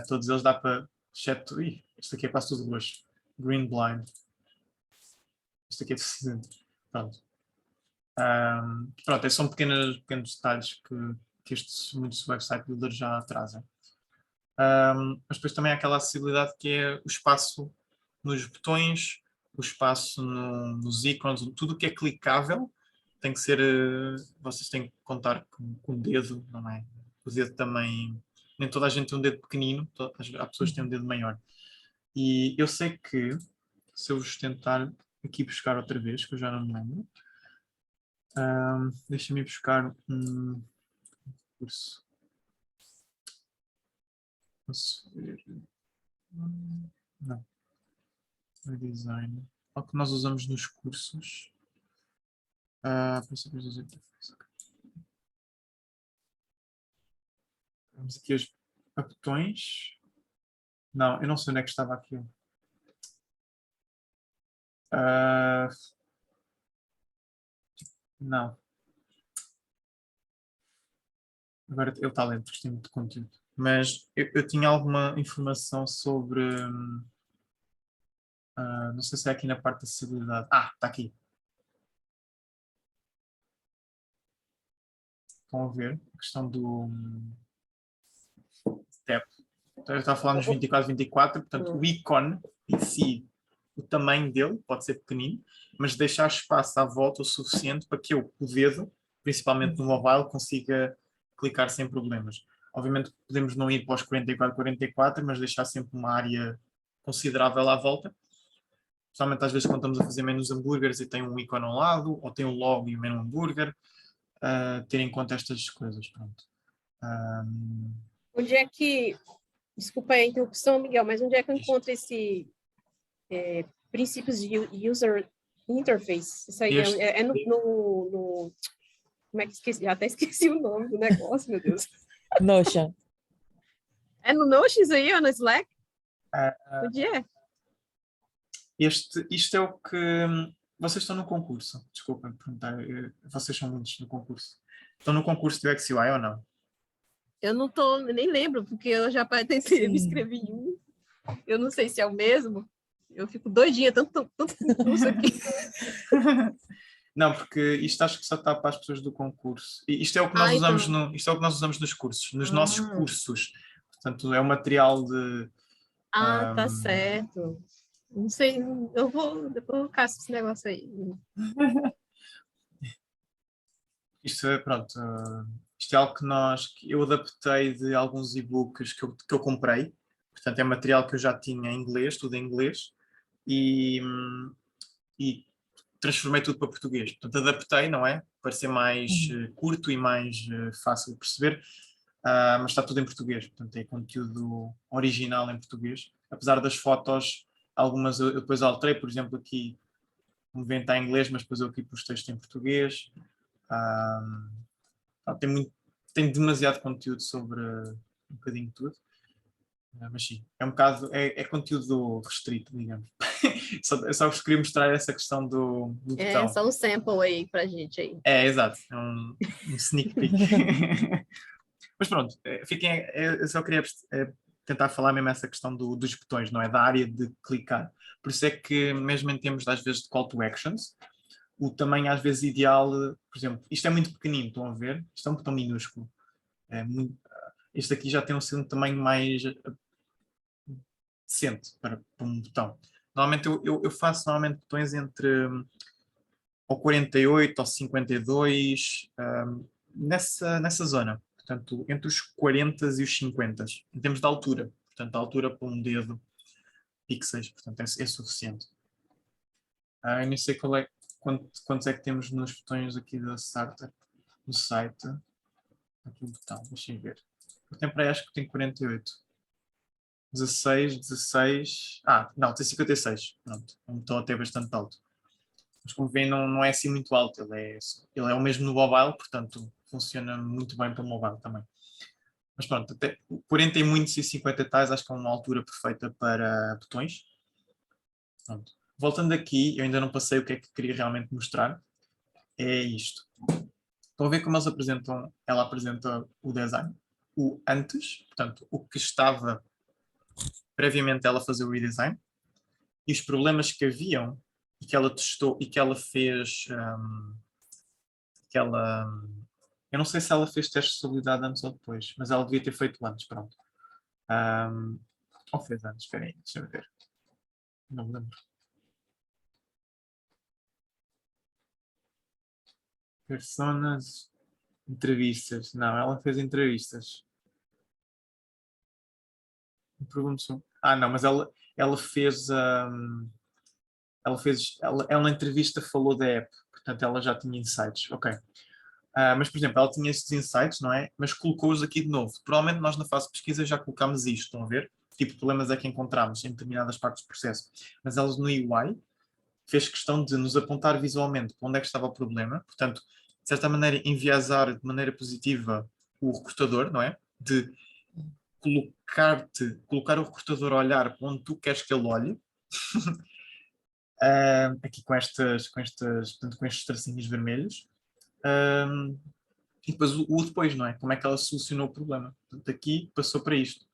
todos eles dá para, exceto, este aqui é quase tudo roxo. Green Blind. Este aqui é deficiente. Pronto. Pronto, são pequenos detalhes que muitos website builders já trazem. Mas depois também há aquela acessibilidade que é o espaço nos botões, o espaço nos ícones, tudo o que é clicável tem que ser, vocês têm que contar com o dedo, não é? O dedo também, nem toda a gente tem um dedo pequenino, há pessoas que têm um dedo maior. E eu sei que, se eu vos tentar aqui buscar outra vez, que eu já não me lembro, Deixa-me ir buscar um curso. Posso ver? Não. Não é design. O que nós usamos nos cursos. Princípios das interfaces. Vamos aqui a botões. Não, eu não sei onde é que estava aquilo. Não. Agora ele está lento, porque tem muito conteúdo. Mas eu tinha alguma informação sobre. Não sei se é aqui na parte da acessibilidade. Está aqui. Estão a ver? A questão do step. Então, eu estava a falar nos 24, portanto, o ícone em si, o tamanho dele pode ser pequenino, mas deixar espaço à volta o suficiente para que eu, o dedo, principalmente no mobile, consiga clicar sem problemas. Obviamente podemos não ir para os 44, mas deixar sempre uma área considerável à volta. Principalmente às vezes quando estamos a fazer menus hambúrgueres e tem um ícone ao lado, ou tem um logo e o menu hambúrguer, ter em conta estas coisas. Pronto. Onde é que, desculpa a interrupção, Miguel, mas onde é que eu encontro esse princípios de user interface? Isso aí é no como é que esqueci? Até esqueci o nome do negócio, meu Deus. Notion. É no Notion isso aí ou no Slack? Onde é? Isto é o que... Vocês estão no concurso, desculpem perguntar, vocês são muitos no concurso. Estão no concurso do UX UI ou não? Eu não tô, nem lembro, porque eu já tentei me inscrever em um. Eu não sei se é o mesmo. Eu fico doidinha, tanto concurso aqui. Não, porque isto acho que só está para as pessoas do concurso. E isto é o que nós usamos então. isto é o que nós usamos nos cursos, nos nossos cursos. Portanto, é o material de... Tá certo. Não sei, depois eu caço esse negócio aí. Isto é, pronto, isto é algo que eu adaptei de alguns e-books que eu comprei. Portanto, é material que eu já tinha em inglês, tudo em inglês, e transformei tudo para português. Portanto, adaptei, não é? Para ser mais curto e mais fácil de perceber, mas está tudo em português. Portanto, é conteúdo original em português. Apesar das fotos, algumas eu depois alterei, por exemplo, aqui, como vem, está em inglês, mas depois eu aqui pus texto em português. Tem demasiado conteúdo sobre um bocadinho de tudo. Mas sim, é um bocado, é conteúdo restrito, digamos. só vos queria mostrar essa questão do botão. Só um sample aí pra gente aí. Exato, é um sneak peek. Mas pronto, eu só queria tentar falar mesmo essa questão dos botões, não é? Da área de clicar. Por isso é que mesmo em termos, às vezes, de call to actions, o tamanho às vezes ideal, por exemplo, isto é muito pequenino, estão a ver? Isto é um botão minúsculo. Este aqui já tem um tamanho mais decente para um botão. Normalmente eu faço botões entre ao 48 ou 52, nessa zona. Portanto, entre os 40 e os 50, em termos de altura. Portanto, a altura para um dedo pixels, portanto, é suficiente. Eu nem sei quantos é que temos nos botões aqui da Starter, no site. Aqui um botão, deixem ver. Eu tenho para aí, acho que tem 48. 16. Não, tem 56. Pronto, é um botão até bastante alto. Mas como veem, não é assim muito alto. Ele é o mesmo no mobile, portanto, funciona muito bem para o mobile também. Mas pronto, até 40 e muitos e 50 tais, acho que é uma altura perfeita para botões. Pronto. Voltando aqui, eu ainda não passei o que é que queria realmente mostrar. É isto. Estão a ver como ela apresenta o design. O antes, portanto, o que estava previamente ela fazer o redesign, e os problemas que haviam e que ela testou e que ela fez, eu não sei se ela fez testes de estabilidade antes ou depois, mas ela devia ter feito antes, pronto. Ou fez antes, espera aí, deixa eu ver. Não me lembro. Personas, entrevistas. Não, ela fez entrevistas. Não, mas ela fez. Ela na entrevista falou da app. portanto ela já tinha insights, ok. Mas, por exemplo, ela tinha estes insights, não é? Mas colocou-os aqui de novo. Provavelmente nós na fase de pesquisa já colocámos isto, estão a ver? Tipo de problemas é que encontramos em determinadas partes do processo. Mas elas no UI fez questão de nos apontar visualmente para onde é que estava o problema, portanto, de certa maneira, enviesar de maneira positiva o recrutador, não é? De colocar o recrutador a olhar para onde tu queres que ele olhe, aqui portanto, com estes tracinhos vermelhos, e depois o depois, não é? Como é que ela solucionou o problema. Portanto, aqui passou para isto.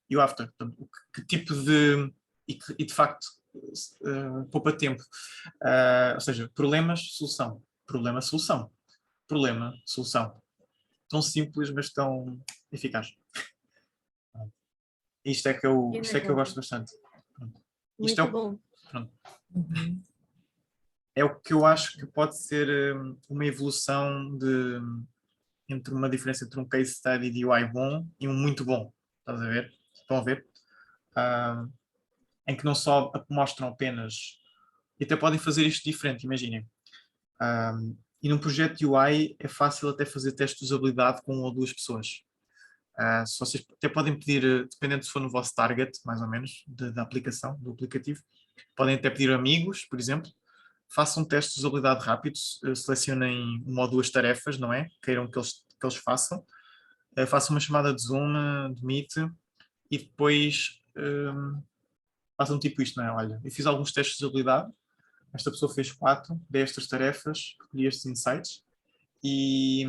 E o after, portanto, que tipo de... E de facto, poupa tempo. Ou seja, problemas, solução. Problema, solução. Problema, solução. Tão simples, mas tão eficaz. Isto é que eu gosto bastante. Pronto. Isto Muito bom. Pronto. Uhum. É o que eu acho que pode ser uma evolução entre uma diferença entre um case study de UI bom e um muito bom. Estás a ver? Estão a ver? Em que não só mostram apenas... E até podem fazer isto diferente, imaginem. E num projeto de UI é fácil até fazer testes de usabilidade com 1 ou 2 pessoas. Se vocês até podem pedir, dependendo se for no vosso target, mais ou menos, da aplicação, do aplicativo, podem até pedir amigos, por exemplo, façam testes de usabilidade rápidos, selecionem 1 ou 2 tarefas, não é? Queiram que eles façam. Façam uma chamada de Zoom, de Meet, e depois façam tipo isto, não é? Olha, eu fiz alguns testes de usabilidade, esta pessoa fez 4 destas tarefas, recolhi estes insights, e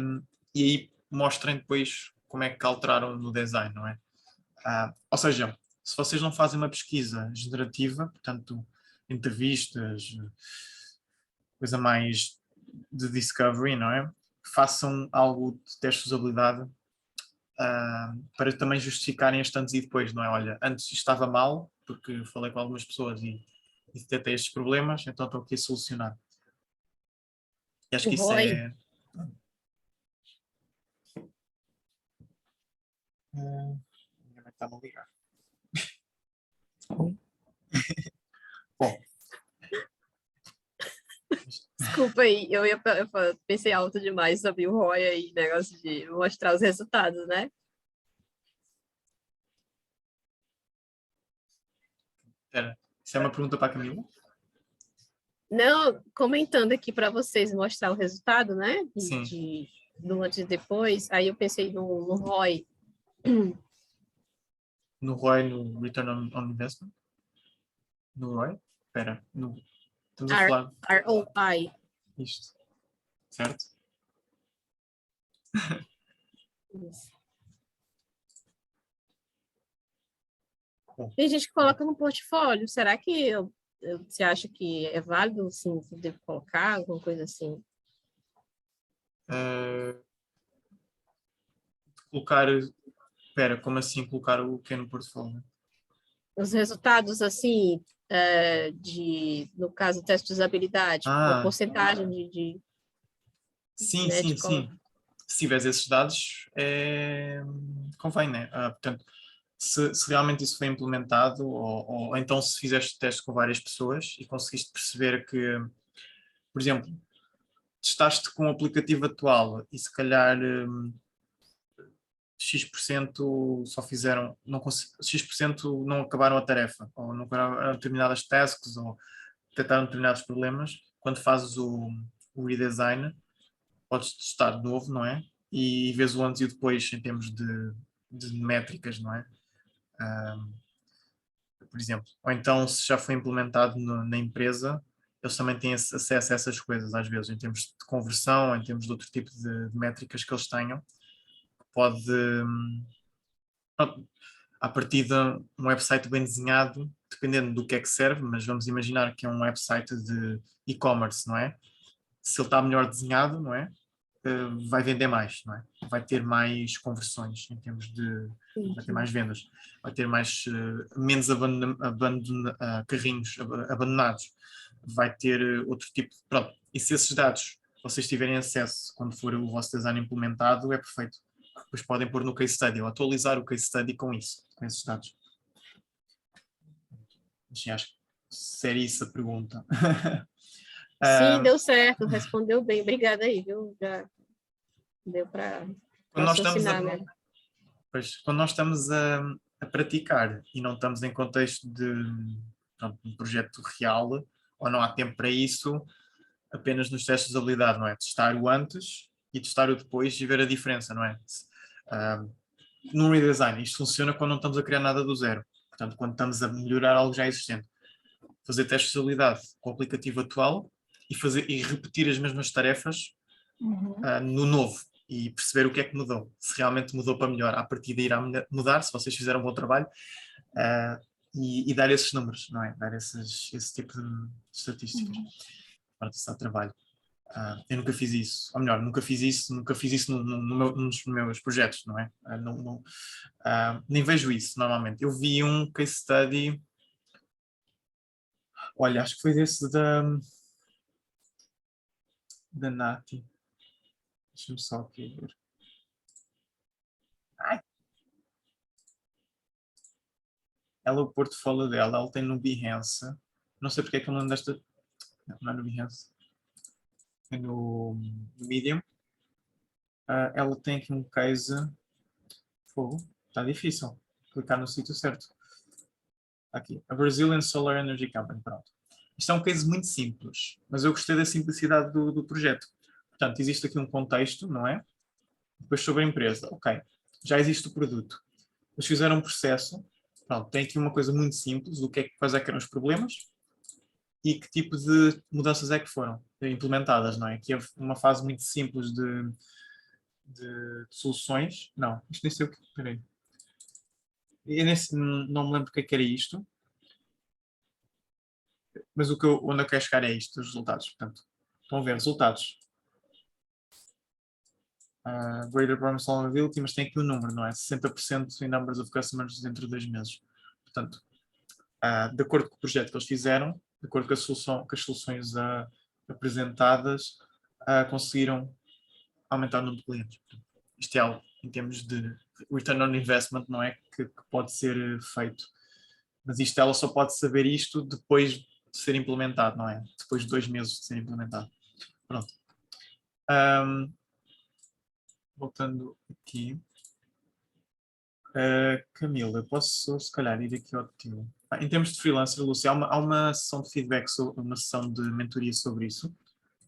aí mostrem depois como é que alteraram no design, não é? Ou seja, se vocês não fazem uma pesquisa generativa, portanto, entrevistas, coisa mais de discovery, não é? Façam algo de teste de usabilidade para também justificarem este antes e depois, não é? Olha, antes isto estava mal, porque falei com algumas pessoas e detectei estes problemas, então estou aqui a solucionar. E acho O que isso ROI, é... Minha mãe está-me a ligar. Bom. desculpa aí, eu pensei alto demais sobre o ROI aí, negócio de mostrar os resultados, né? Espera, isso é uma pergunta para a Camila? Não, comentando aqui para vocês mostrar o resultado, né? Sim. Do antes e depois, aí eu pensei no ROI. No ROI, no Return on Investment? No ROI? Espera, estamos a falar ROI. isto, certo? Isso. Bom. Tem gente que coloca no portfólio. Será que você acha que é válido, sim, você deve colocar alguma coisa assim? Colocar... Espera, como assim colocar o que é no portfólio? Os resultados, assim, no caso, teste de usabilidade, a porcentagem Sim, né, sim, sim. Se tiveres esses dados, convém, né? Portanto, se realmente isso foi implementado, ou então se fizeste teste com várias pessoas e conseguiste perceber que, por exemplo, testaste com o aplicativo atual e se calhar X% só fizeram, X% não acabaram a tarefa, ou não acabaram determinadas tasks, ou detectaram determinados problemas, quando fazes o redesign, podes testar de novo, não é? E vês o antes e o depois em termos de métricas, não é? Por exemplo. Ou então, se já foi implementado na empresa, eles também têm acesso a essas coisas, às vezes, em termos de conversão, em termos de outro tipo de métricas que eles tenham. Pode, a partir de um website bem desenhado, dependendo do que é que serve, mas vamos imaginar que é um website de e-commerce, não é? Se ele está melhor desenhado, não é? Vai vender mais, não é? Vai ter mais conversões em termos de... vai ter mais vendas, vai ter menos carrinhos abandonados, vai ter outro tipo de... Pronto, e se esses dados vocês tiverem acesso quando for o vosso design implementado, é perfeito. Depois podem pôr no case study ou atualizar o case study com isso, com esses dados. Sim, acho que seria isso a pergunta. Sim, deu certo, respondeu bem. Obrigada aí, viu? Já deu para Quando nós estamos raciocinar, né? quando nós estamos a praticar e não estamos em contexto de pronto, um projeto real, ou não há tempo para isso, apenas nos testes de habilidade, não é? Testar o antes e testar o depois e ver a diferença, não é? No redesign, isto funciona quando não estamos a criar nada do zero. Portanto, quando estamos a melhorar algo já existente. Fazer testes de habilidade com o aplicativo atual e repetir as mesmas tarefas no novo e perceber o que é que mudou. Se realmente mudou para melhor, a partir de irá mudar, se vocês fizeram um bom trabalho, e dar esses números, não é? Dar esse tipo de estatísticas. Para testar trabalho. Eu nunca fiz isso, ou melhor, nunca fiz isso nos meus projetos, não é? Nem vejo isso normalmente. Eu vi um case study, olha, acho que foi desse da Nati. Deixa-me só aqui ver. Ai. Ela, o portfólio dela, ela tem no Behance. Não sei porque é que eu não lembro desta. Não é no Behance. É no Medium. Ela tem aqui um case. Fogo, está difícil. Clicar no sítio certo. Aqui, a Brazilian Solar Energy Company, pronto. Isto é um case muito simples, mas eu gostei da simplicidade do projeto. Portanto, existe aqui um contexto, não é? Depois sobre a empresa, ok, já existe o produto. Eles fizeram um processo, pronto, tem aqui uma coisa muito simples, quais é que eram os problemas e que tipo de mudanças é que foram implementadas, não é? Aqui é uma fase muito simples de soluções. Não, isto nem sei o que, peraí. Não me lembro o que é que era isto, mas onde eu quero chegar é isto, os resultados. Portanto, estão a ver, resultados. Greater Problem Solvability, mas tem aqui um número, não é? 60% em numbers of customers dentro de 2 meses. Portanto, de acordo com o projeto que eles fizeram, de acordo com com as soluções apresentadas, conseguiram aumentar o número de clientes. Isto é algo em termos de return on investment, não é? Que pode ser feito. Mas ela só pode saber isto depois de ser implementado, não é? Depois de 2 meses de ser implementado. Pronto. Voltando aqui. Camila, eu posso se calhar ir aqui ao teu. Em termos de freelancer, Lúcia, há uma sessão de feedback, uma sessão de mentoria sobre isso.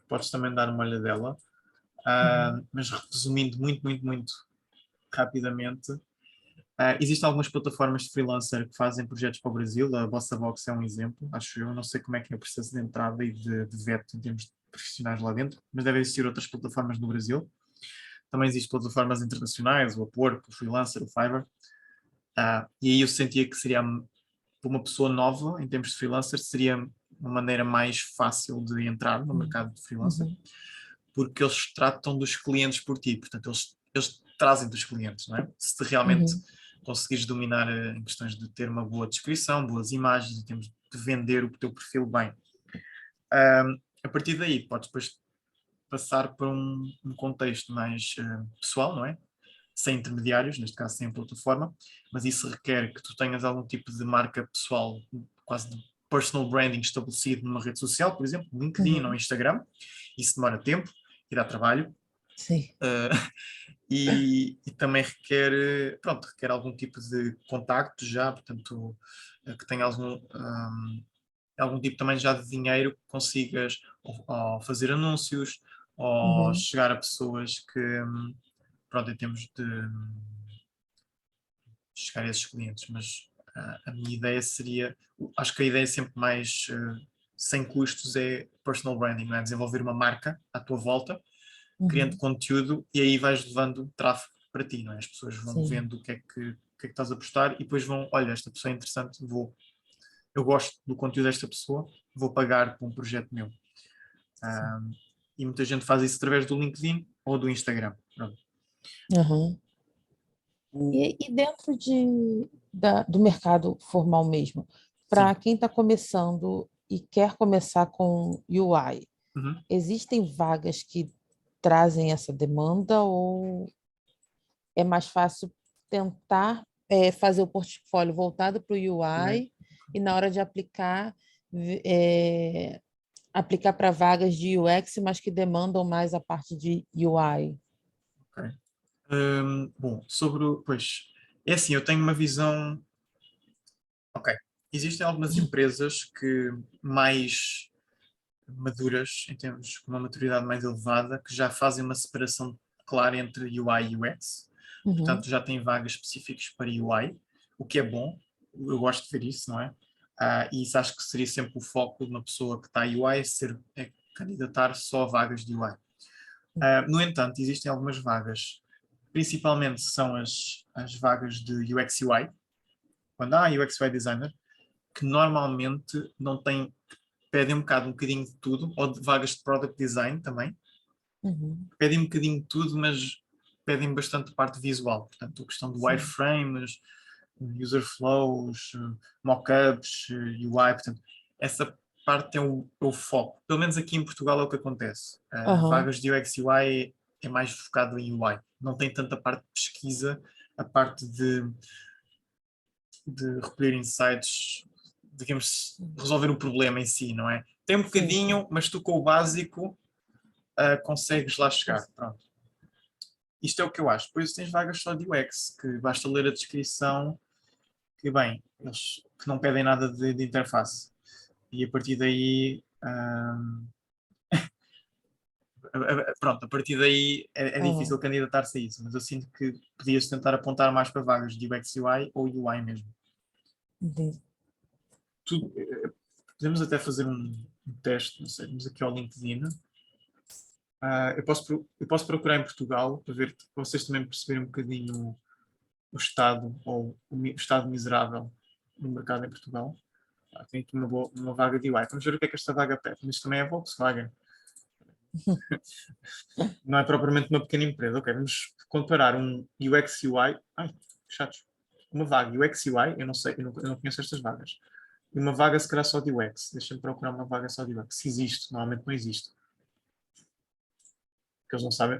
Podes também dar uma olhadela. Mas resumindo muito rapidamente, existem algumas plataformas de freelancer que fazem projetos para o Brasil. A Bossa Box é um exemplo, acho eu. Não sei como é que é o processo de entrada e de veto em termos de profissionais lá dentro, mas devem existir outras plataformas no Brasil. Também existem plataformas internacionais, o Upwork, o Freelancer, o Fiverr. E aí eu sentia que seria, para uma pessoa nova, em termos de freelancer, seria uma maneira mais fácil de entrar no mercado de freelancer, porque eles tratam dos clientes por ti, portanto, eles trazem dos clientes, não é? Se te realmente conseguires dominar em questões de ter uma boa descrição, boas imagens, em termos de vender o teu perfil bem. A partir daí, podes depois passar para um contexto mais pessoal, não é? Sem intermediários, neste caso sem plataforma, mas isso requer que tu tenhas algum tipo de marca pessoal, quase de personal branding estabelecido numa rede social, por exemplo, LinkedIn ou Instagram. Isso demora tempo e dá trabalho. Sim. E também requer algum tipo de contacto já, portanto, que tenha algum tipo também já de dinheiro que consigas ou fazer anúncios ou chegar a pessoas que, pronto, em termos de chegar a esses clientes, mas a minha ideia seria, acho que a ideia sempre mais sem custos é personal branding, não é? Desenvolver uma marca à tua volta, criando conteúdo e aí vais levando tráfego para ti, não é? As pessoas vão vendo o que é que estás a postar e depois vão, olha, esta pessoa é interessante, eu gosto do conteúdo desta pessoa, vou pagar por um projeto meu. E muita gente faz isso através do LinkedIn ou do Instagram. E dentro do mercado formal mesmo, para quem está começando e quer começar com UI, existem vagas que trazem essa demanda ou é mais fácil tentar fazer o portfólio voltado para o UI e na hora de aplicar aplicar para vagas de UX, mas que demandam mais a parte de UI. Ok. Bom, pois, é assim, eu tenho uma visão, ok, existem algumas empresas que mais maduras, em termos com uma maturidade mais elevada, que já fazem uma separação clara entre UI e UX, portanto já têm vagas específicas para UI, o que é bom, eu gosto de ver isso, não é? E isso acho que seria sempre o foco de uma pessoa que está a UI, é candidatar só a vagas de UI. No entanto, existem algumas vagas, principalmente são as vagas de UX UI, quando há UX UI designer, que normalmente não têm, pedem um bocadinho de tudo, ou de vagas de product design também, pedem um bocadinho de tudo, mas pedem bastante parte visual, portanto a questão de wireframes, user flows, mockups, UI, portanto essa parte é o foco, pelo menos aqui em Portugal é o que acontece. Vagas de UX UI é mais focado em UI, não tem tanta parte de pesquisa, a parte de recolher insights, digamos, resolver o problema em si, não é? Tem um bocadinho, mas tu com o básico consegues lá chegar. Pronto. Isto é o que eu acho. Depois tens vagas só de UX, que basta ler a descrição, que bem, eles que não pedem nada de interface. E a partir daí, pronto, a partir daí é difícil candidatar-se a isso, mas eu sinto que podias tentar apontar mais para vagas de UX UI ou UI mesmo. Podemos até fazer um teste, não sei, vamos aqui ao LinkedIn. Eu posso procurar em Portugal para ver, para vocês também perceberem um bocadinho o estado, ou o estado miserável do mercado em Portugal. Tem aqui uma vaga de UI. Vamos ver o que é que esta vaga pede. Mas isto também é Volkswagen. Não é propriamente uma pequena empresa. Ok, vamos comparar um UX UI. Ai, chatos. Uma vaga UX UI, eu não sei, eu não conheço estas vagas. E uma vaga se calhar só de UX. Deixa-me procurar uma vaga só de UX. Se existe, normalmente não existe. Porque eles não sabem.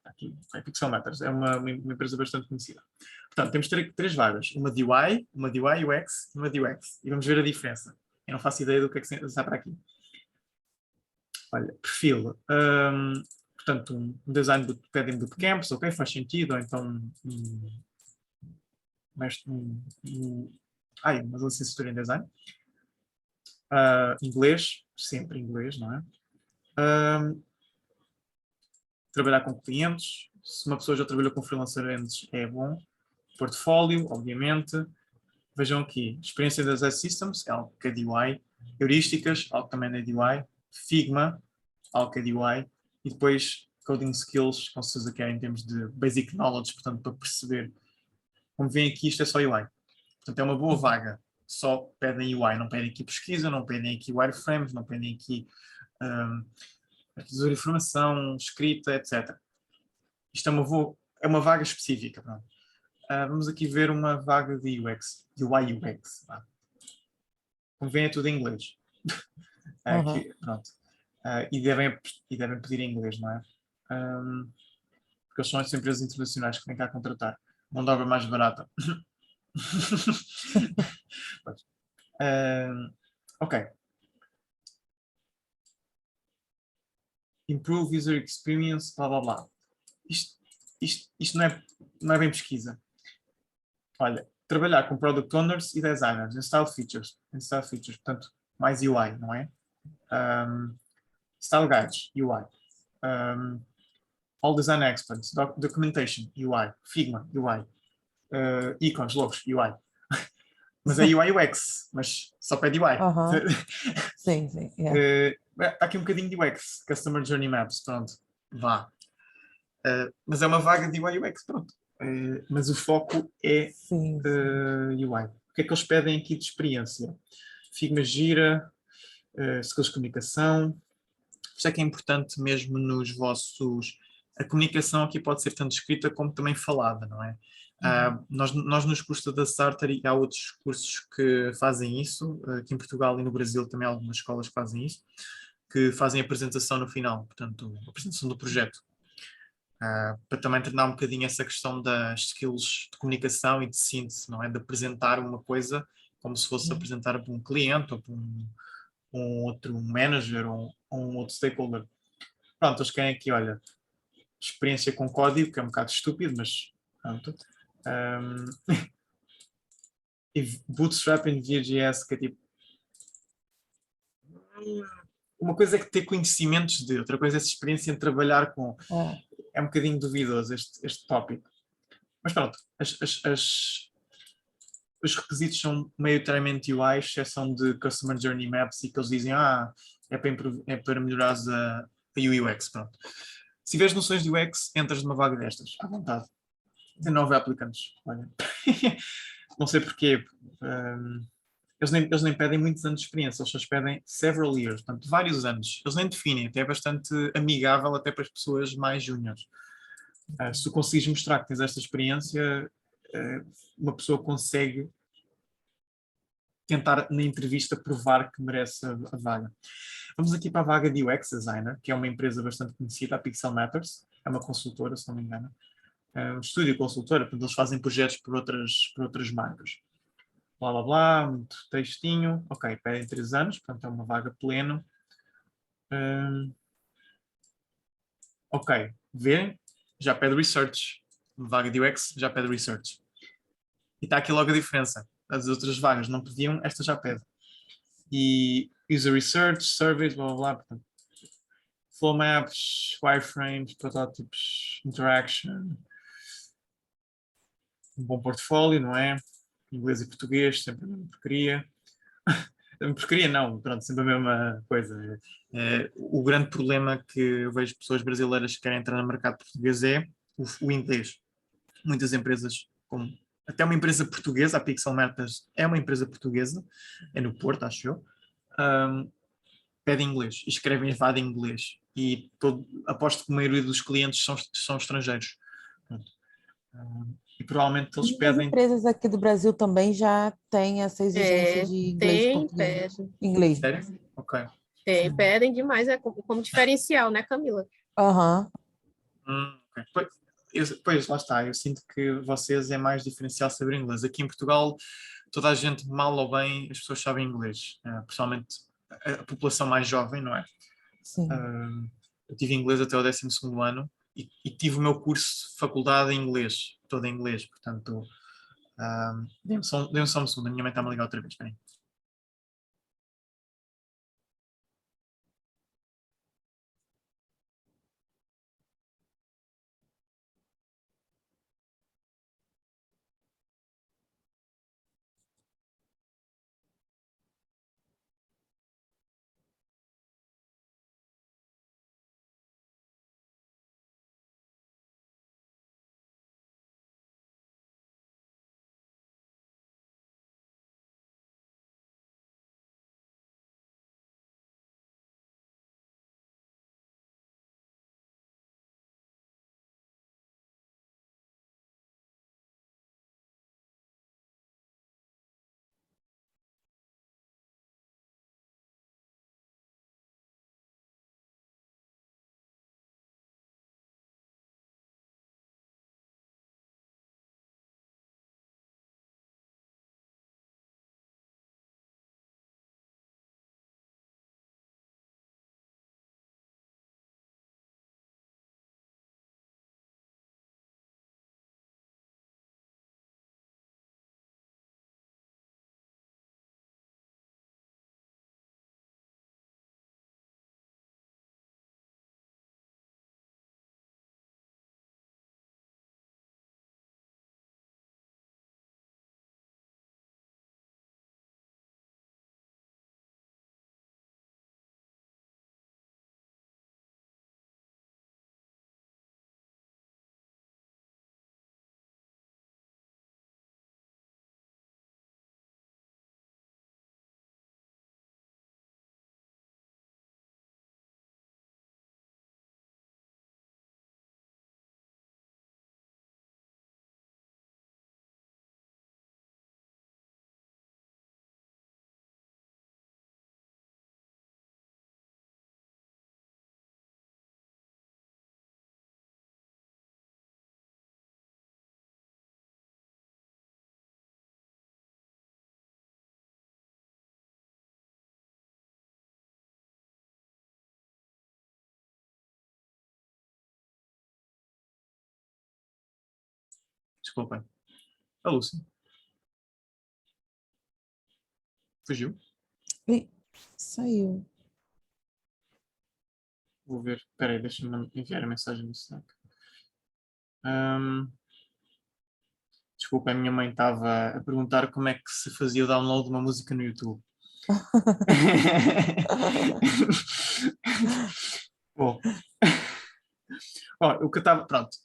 Aqui, é Pixel Matters, é uma empresa bastante conhecida. Portanto, temos três vagas: uma de UI, UX e uma de UX. E vamos ver a diferença. Eu não faço ideia do que é que está para aqui. Olha, perfil. Portanto, um design pedem bootcamps, ok, faz sentido. Ou então, uma licenciatura em design. Inglês, sempre inglês, não é? Trabalhar com clientes. Se uma pessoa já trabalhou com freelancer antes, é bom. Portfólio, obviamente. Vejam aqui, experiência das systems, é algo que é de UI. Heurísticas, algo que também é de UI. Figma, algo que é de UI. E depois, coding skills, com certeza que é em termos de basic knowledge, portanto, para perceber. Como veem aqui, isto é só UI. Portanto, é uma boa vaga. Só pedem UI, não pedem aqui pesquisa, não pedem aqui wireframes, não pedem aqui arquitetura de informação, escrita, etc. Isto é uma vaga específica. Vamos aqui ver uma vaga de UX, UI UX. Como veem, é tudo em inglês. Aqui, pronto. E devem pedir em inglês, não é? Porque eles são as empresas internacionais que vêm cá contratar. Mão de obra mais barata. Ok. Improve user experience, blá blá blá. Isto não é bem pesquisa. Olha, trabalhar com product owners e designers em style features, portanto, mais UI, não é? Style guides, UI. All design experts, documentation, UI. Figma, UI. Icons, logos, UI. Mas é UI UX, mas só pede UI. Sim. Está aqui um bocadinho de UX, Customer Journey Maps, pronto, vá. Mas é uma vaga de UI UX, pronto. Mas o foco é UI. O que é que eles pedem aqui de experiência? Figma, Gira, skills de comunicação. Isto é que é importante mesmo nos vossos... A comunicação aqui pode ser tanto escrita como também falada, não é? Nós nos cursos da Starter, e há outros cursos que fazem isso, aqui em Portugal e no Brasil também há algumas escolas que fazem isso, que fazem a apresentação no final, portanto, a apresentação do projeto. Para também treinar um bocadinho essa questão das skills de comunicação e de síntese, não é? De apresentar uma coisa como se fosse apresentar para um cliente ou um outro manager ou um outro stakeholder. Pronto, eles querem aqui, olha, experiência com código, que é um bocado estúpido, mas pronto. E Bootstrap em Vue.js, que é tipo. Uma coisa é que ter conhecimentos de, outra coisa é essa experiência em trabalhar com. É um bocadinho duvidoso este tópico. Mas pronto, os requisitos são maioritariamente UI, exceção de Customer Journey Maps, e que eles dizem, é para melhorares a UI UX, pronto. Se tiveres noções de UX, entras numa vaga destas, à vontade. Tem 9 aplicantes, olha. Não sei porquê. Eles nem pedem muitos anos de experiência, eles só pedem several years, portanto, vários anos. Eles nem definem, até é bastante amigável até para as pessoas mais júniores. Se tu conseguires mostrar que tens esta experiência, uma pessoa consegue tentar na entrevista provar que merece a vaga. Vamos aqui para a vaga de UX Designer, que é uma empresa bastante conhecida, a Pixel Matters, é uma consultora, se não me engano. É um estúdio consultora, portanto eles fazem projetos por outras marcas. Blá blá blá, muito textinho. Ok, pedem 3 anos, portanto é uma vaga pleno. Ok, vê, já pede research. Uma vaga de UX já pede research. E está aqui logo a diferença. As outras vagas não pediam, esta já pede. E user research, surveys, blá blá blá. Portanto, flow maps, wireframes, protótipos, interaction. Um bom portfólio, não é? Inglês e português, sempre a mesma porcaria. Porcaria não, pronto, sempre a mesma coisa. O grande problema que eu vejo pessoas brasileiras que querem entrar no mercado português é o inglês. Muitas empresas, como até uma empresa portuguesa, a Pixel Matters é uma empresa portuguesa, é no Porto, acho eu, pedem inglês e escrevem EVAD em inglês. E aposto que a maioria dos clientes são estrangeiros. Pronto. E provavelmente eles As pedem. empresas aqui do Brasil também já têm essa exigência de inglês e português. Inglês. Sério? Ok. Pedem demais, como diferencial, né, Camila? Aham. Okay. Pois, lá está, eu sinto que vocês é mais diferencial saber inglês. Aqui em Portugal, toda a gente, mal ou bem, as pessoas sabem inglês, principalmente a população mais jovem, não é? Sim. Eu tive inglês até o 12º ano e tive o meu curso de faculdade em inglês, todo em inglês, portanto, dê-me só um segundo, a minha mãe está-me a ligar outra vez, espera aí. Desculpem. A Lúcia. Fugiu? Ih, saiu. Vou ver. Espera aí, deixa-me enviar a mensagem no Slack. Desculpa, a minha mãe estava a perguntar como é que se fazia o download de uma música no YouTube. Bom, o que eu estava. Pronto,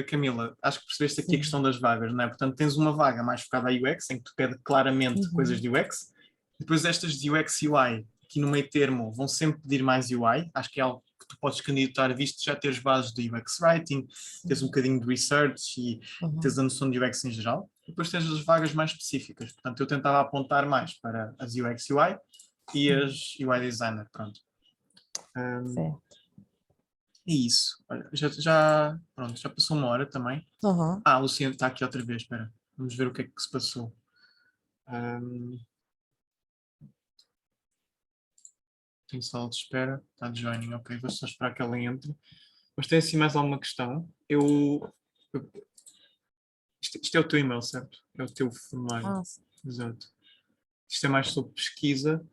Camila, acho que percebeste aqui a questão das vagas, não é? Portanto, tens uma vaga mais focada a UX, em que tu pede claramente coisas de UX. Depois, estas de UX e UI, aqui no meio termo, vão sempre pedir mais UI. Acho que é algo que tu podes candidatar, visto já teres bases de UX Writing, tens um bocadinho de Research e tens a noção de UX em geral. Depois tens as vagas mais específicas. Portanto, eu tentava apontar mais para as UX UI e as UI Designer, pronto. Certo. É isso. Olha, já passou uma hora também. A Luciana está aqui outra vez, espera. Vamos ver o que é que se passou. Tem sala de espera, está de joining, ok, vou só esperar que ela entre. Mas tem assim mais alguma questão? Isto é o teu e-mail, certo? É o teu formulário. Exato. Isto é mais sobre pesquisa.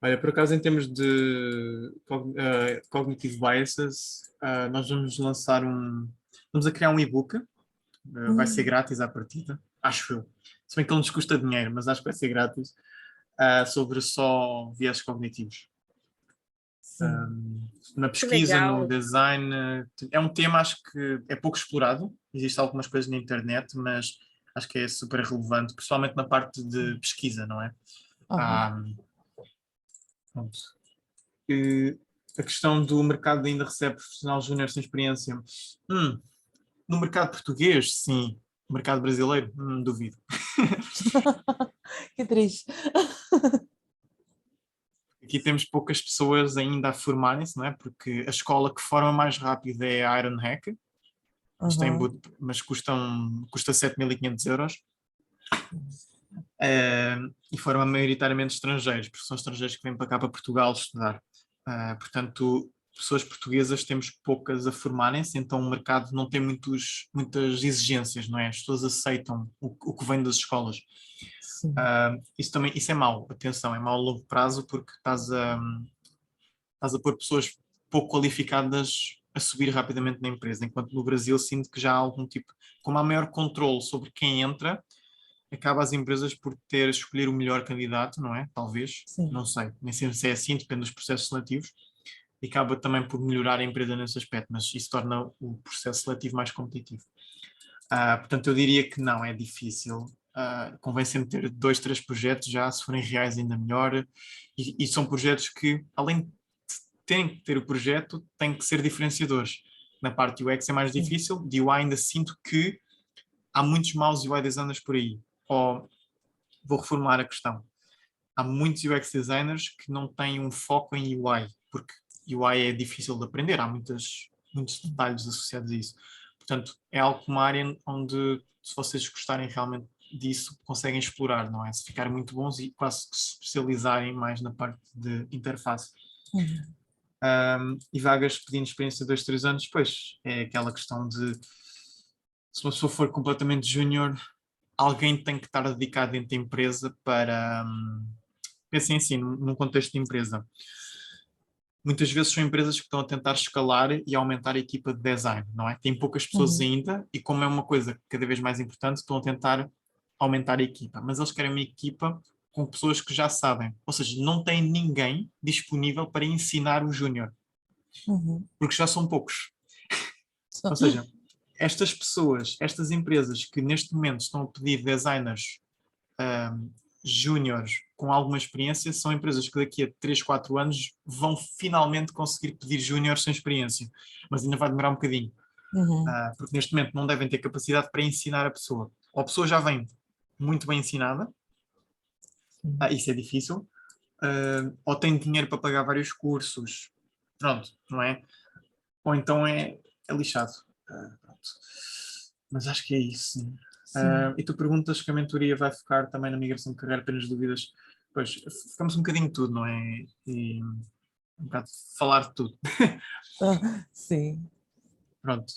Olha, por acaso, em termos de cognitive biases, nós vamos lançar vamos a criar um e-book. Vai ser grátis à partida, acho eu. Se bem que ele nos custa dinheiro, mas acho que vai ser grátis. Sobre só viés cognitivos. Na pesquisa, no design, é um tema, acho que é pouco explorado. Existem algumas coisas na internet, mas acho que é super relevante, principalmente na parte de pesquisa, não é? Pronto. A questão do mercado ainda recebe profissional júnior sem experiência. No mercado português, sim. No mercado brasileiro, duvido. Que triste. Aqui temos poucas pessoas ainda a formarem-se, não é? Porque a escola que forma mais rápido é a Ironhack, mas custa 7.500 euros. E forma maioritariamente estrangeiros, porque são estrangeiros que vêm para cá, para Portugal, estudar. Portanto, pessoas portuguesas temos poucas a formarem-se, então o mercado não tem muitas exigências, não é? As pessoas aceitam o que vem das escolas. Isso é mau, atenção, é mau a longo prazo, porque estás a pôr pessoas pouco qualificadas a subir rapidamente na empresa, enquanto no Brasil sinto que já há algum tipo, como há maior controle sobre quem entra, acaba as empresas por escolher o melhor candidato, não é? Talvez, não sei, nem sempre se é assim, depende dos processos seletivos, e acaba também por melhorar a empresa nesse aspecto, mas isso torna o processo seletivo mais competitivo. Portanto, eu diria que não, é difícil. Convém sempre ter 2, 3 projetos já, se forem reais ainda melhor, e são projetos que, além de terem que ter o projeto, têm que ser diferenciadores. Na parte UX é mais difícil, de UI ainda sinto que há muitos maus UI designers por aí. Vou reformular a questão. Há muitos UX designers que não têm um foco em UI, porque UI é difícil de aprender, há muitos detalhes associados a isso. Portanto, é algo uma área onde, se vocês gostarem realmente disso, conseguem explorar, não é? Se ficarem muito bons e quase que se especializarem mais na parte de interface. E vagas pedindo experiência de 2, 3 anos, pois é aquela questão de, se uma pessoa for completamente júnior, alguém tem que estar dedicado dentro da empresa para... pensem assim, num contexto de empresa. Muitas vezes são empresas que estão a tentar escalar e aumentar a equipa de design, não é? Tem poucas pessoas ainda e, como é uma coisa cada vez mais importante, estão a tentar aumentar a equipa. Mas eles querem uma equipa com pessoas que já sabem. Ou seja, não tem ninguém disponível para ensinar o júnior. Porque já são poucos. Ou seja, estas pessoas, estas empresas que neste momento estão a pedir designers júniores com alguma experiência, são empresas que daqui a 3, 4 anos vão finalmente conseguir pedir júniores sem experiência, mas ainda vai demorar um bocadinho, porque neste momento não devem ter capacidade para ensinar a pessoa. Ou a pessoa já vem muito bem ensinada, isso é difícil, ou tem dinheiro para pagar vários cursos, pronto, não é? Ou então é lixado. Mas acho que é isso, sim. E tu perguntas que a mentoria vai focar também na migração de carreira, apenas dúvidas. Pois, ficamos um bocadinho de tudo, não é? E um bocado de falar de tudo. Sim. Pronto.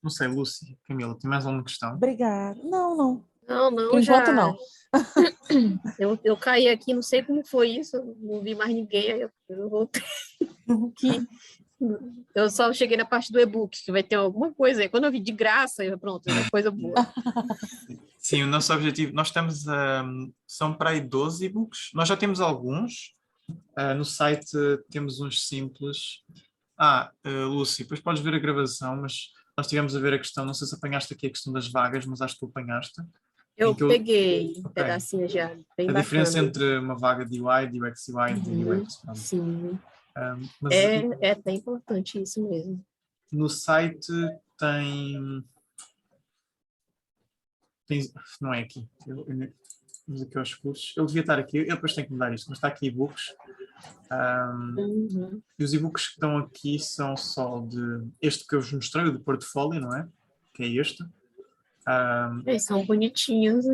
Não sei, Lucy, Camila, tem mais alguma questão? Obrigada. Não. Não, Por enquanto, não. Eu caí aqui, não sei como foi isso, não vi mais ninguém, aí eu voltei aqui. Eu só cheguei na parte do e-book, que vai ter alguma coisa aí. Quando eu vi de graça, pronto, é coisa boa. Sim, o nosso objetivo, nós estamos, são para aí 12 e-books, nós já temos alguns, no site temos uns simples. Lúcia, depois podes ver a gravação, mas nós estivemos a ver a questão, não sei se apanhaste aqui a questão das vagas, mas acho que tu apanhaste. Eu peguei um pedacinho já, bem a bacana. diferença entre uma vaga de UI, de UX UI e de UX. Pronto. Sim. Mas é até importante isso mesmo. No site não é aqui. Vamos aqui aos cursos. Eu devia estar aqui, eu depois tenho que mudar isto, mas está aqui e-books. E os e-books que estão aqui são só de este que eu vos mostrei, o de portfólio, não é? Que é este. Eles são bonitinhos.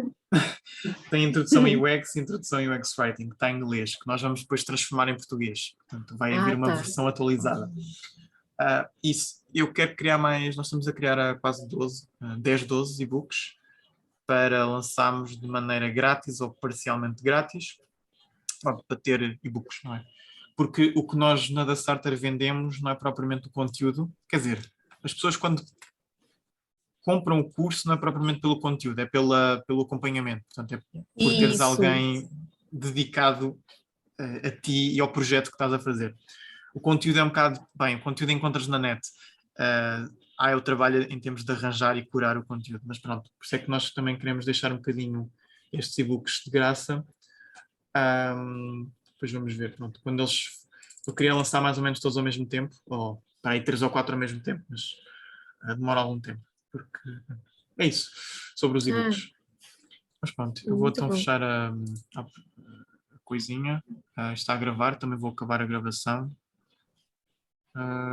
Tem introdução a UX e introdução a UX Writing, que está em inglês, que nós vamos depois transformar em português. Portanto, vai haver uma versão atualizada. Isso, eu quero criar mais, nós estamos a criar quase 10, 12 e-books para lançarmos de maneira grátis ou parcialmente grátis, para ter e-books, não é? Porque o que nós na Da Starter vendemos não é propriamente o conteúdo, quer dizer, as pessoas quando compram o curso não é propriamente pelo conteúdo, é pelo acompanhamento, portanto é por teres alguém dedicado a ti e ao projeto que estás a fazer. O conteúdo é um bocado, o conteúdo encontras na net. Eu trabalho em termos de arranjar e curar o conteúdo, mas pronto, por isso é que nós também queremos deixar um bocadinho estes e-books de graça. Depois vamos ver, pronto, quando eu queria lançar mais ou menos todos ao mesmo tempo, ou para aí 3 ou 4 ao mesmo tempo, mas demora algum tempo, porque é isso, sobre os e-books. Mas pronto, eu vou então fechar a coisinha, está a gravar, também vou acabar a gravação.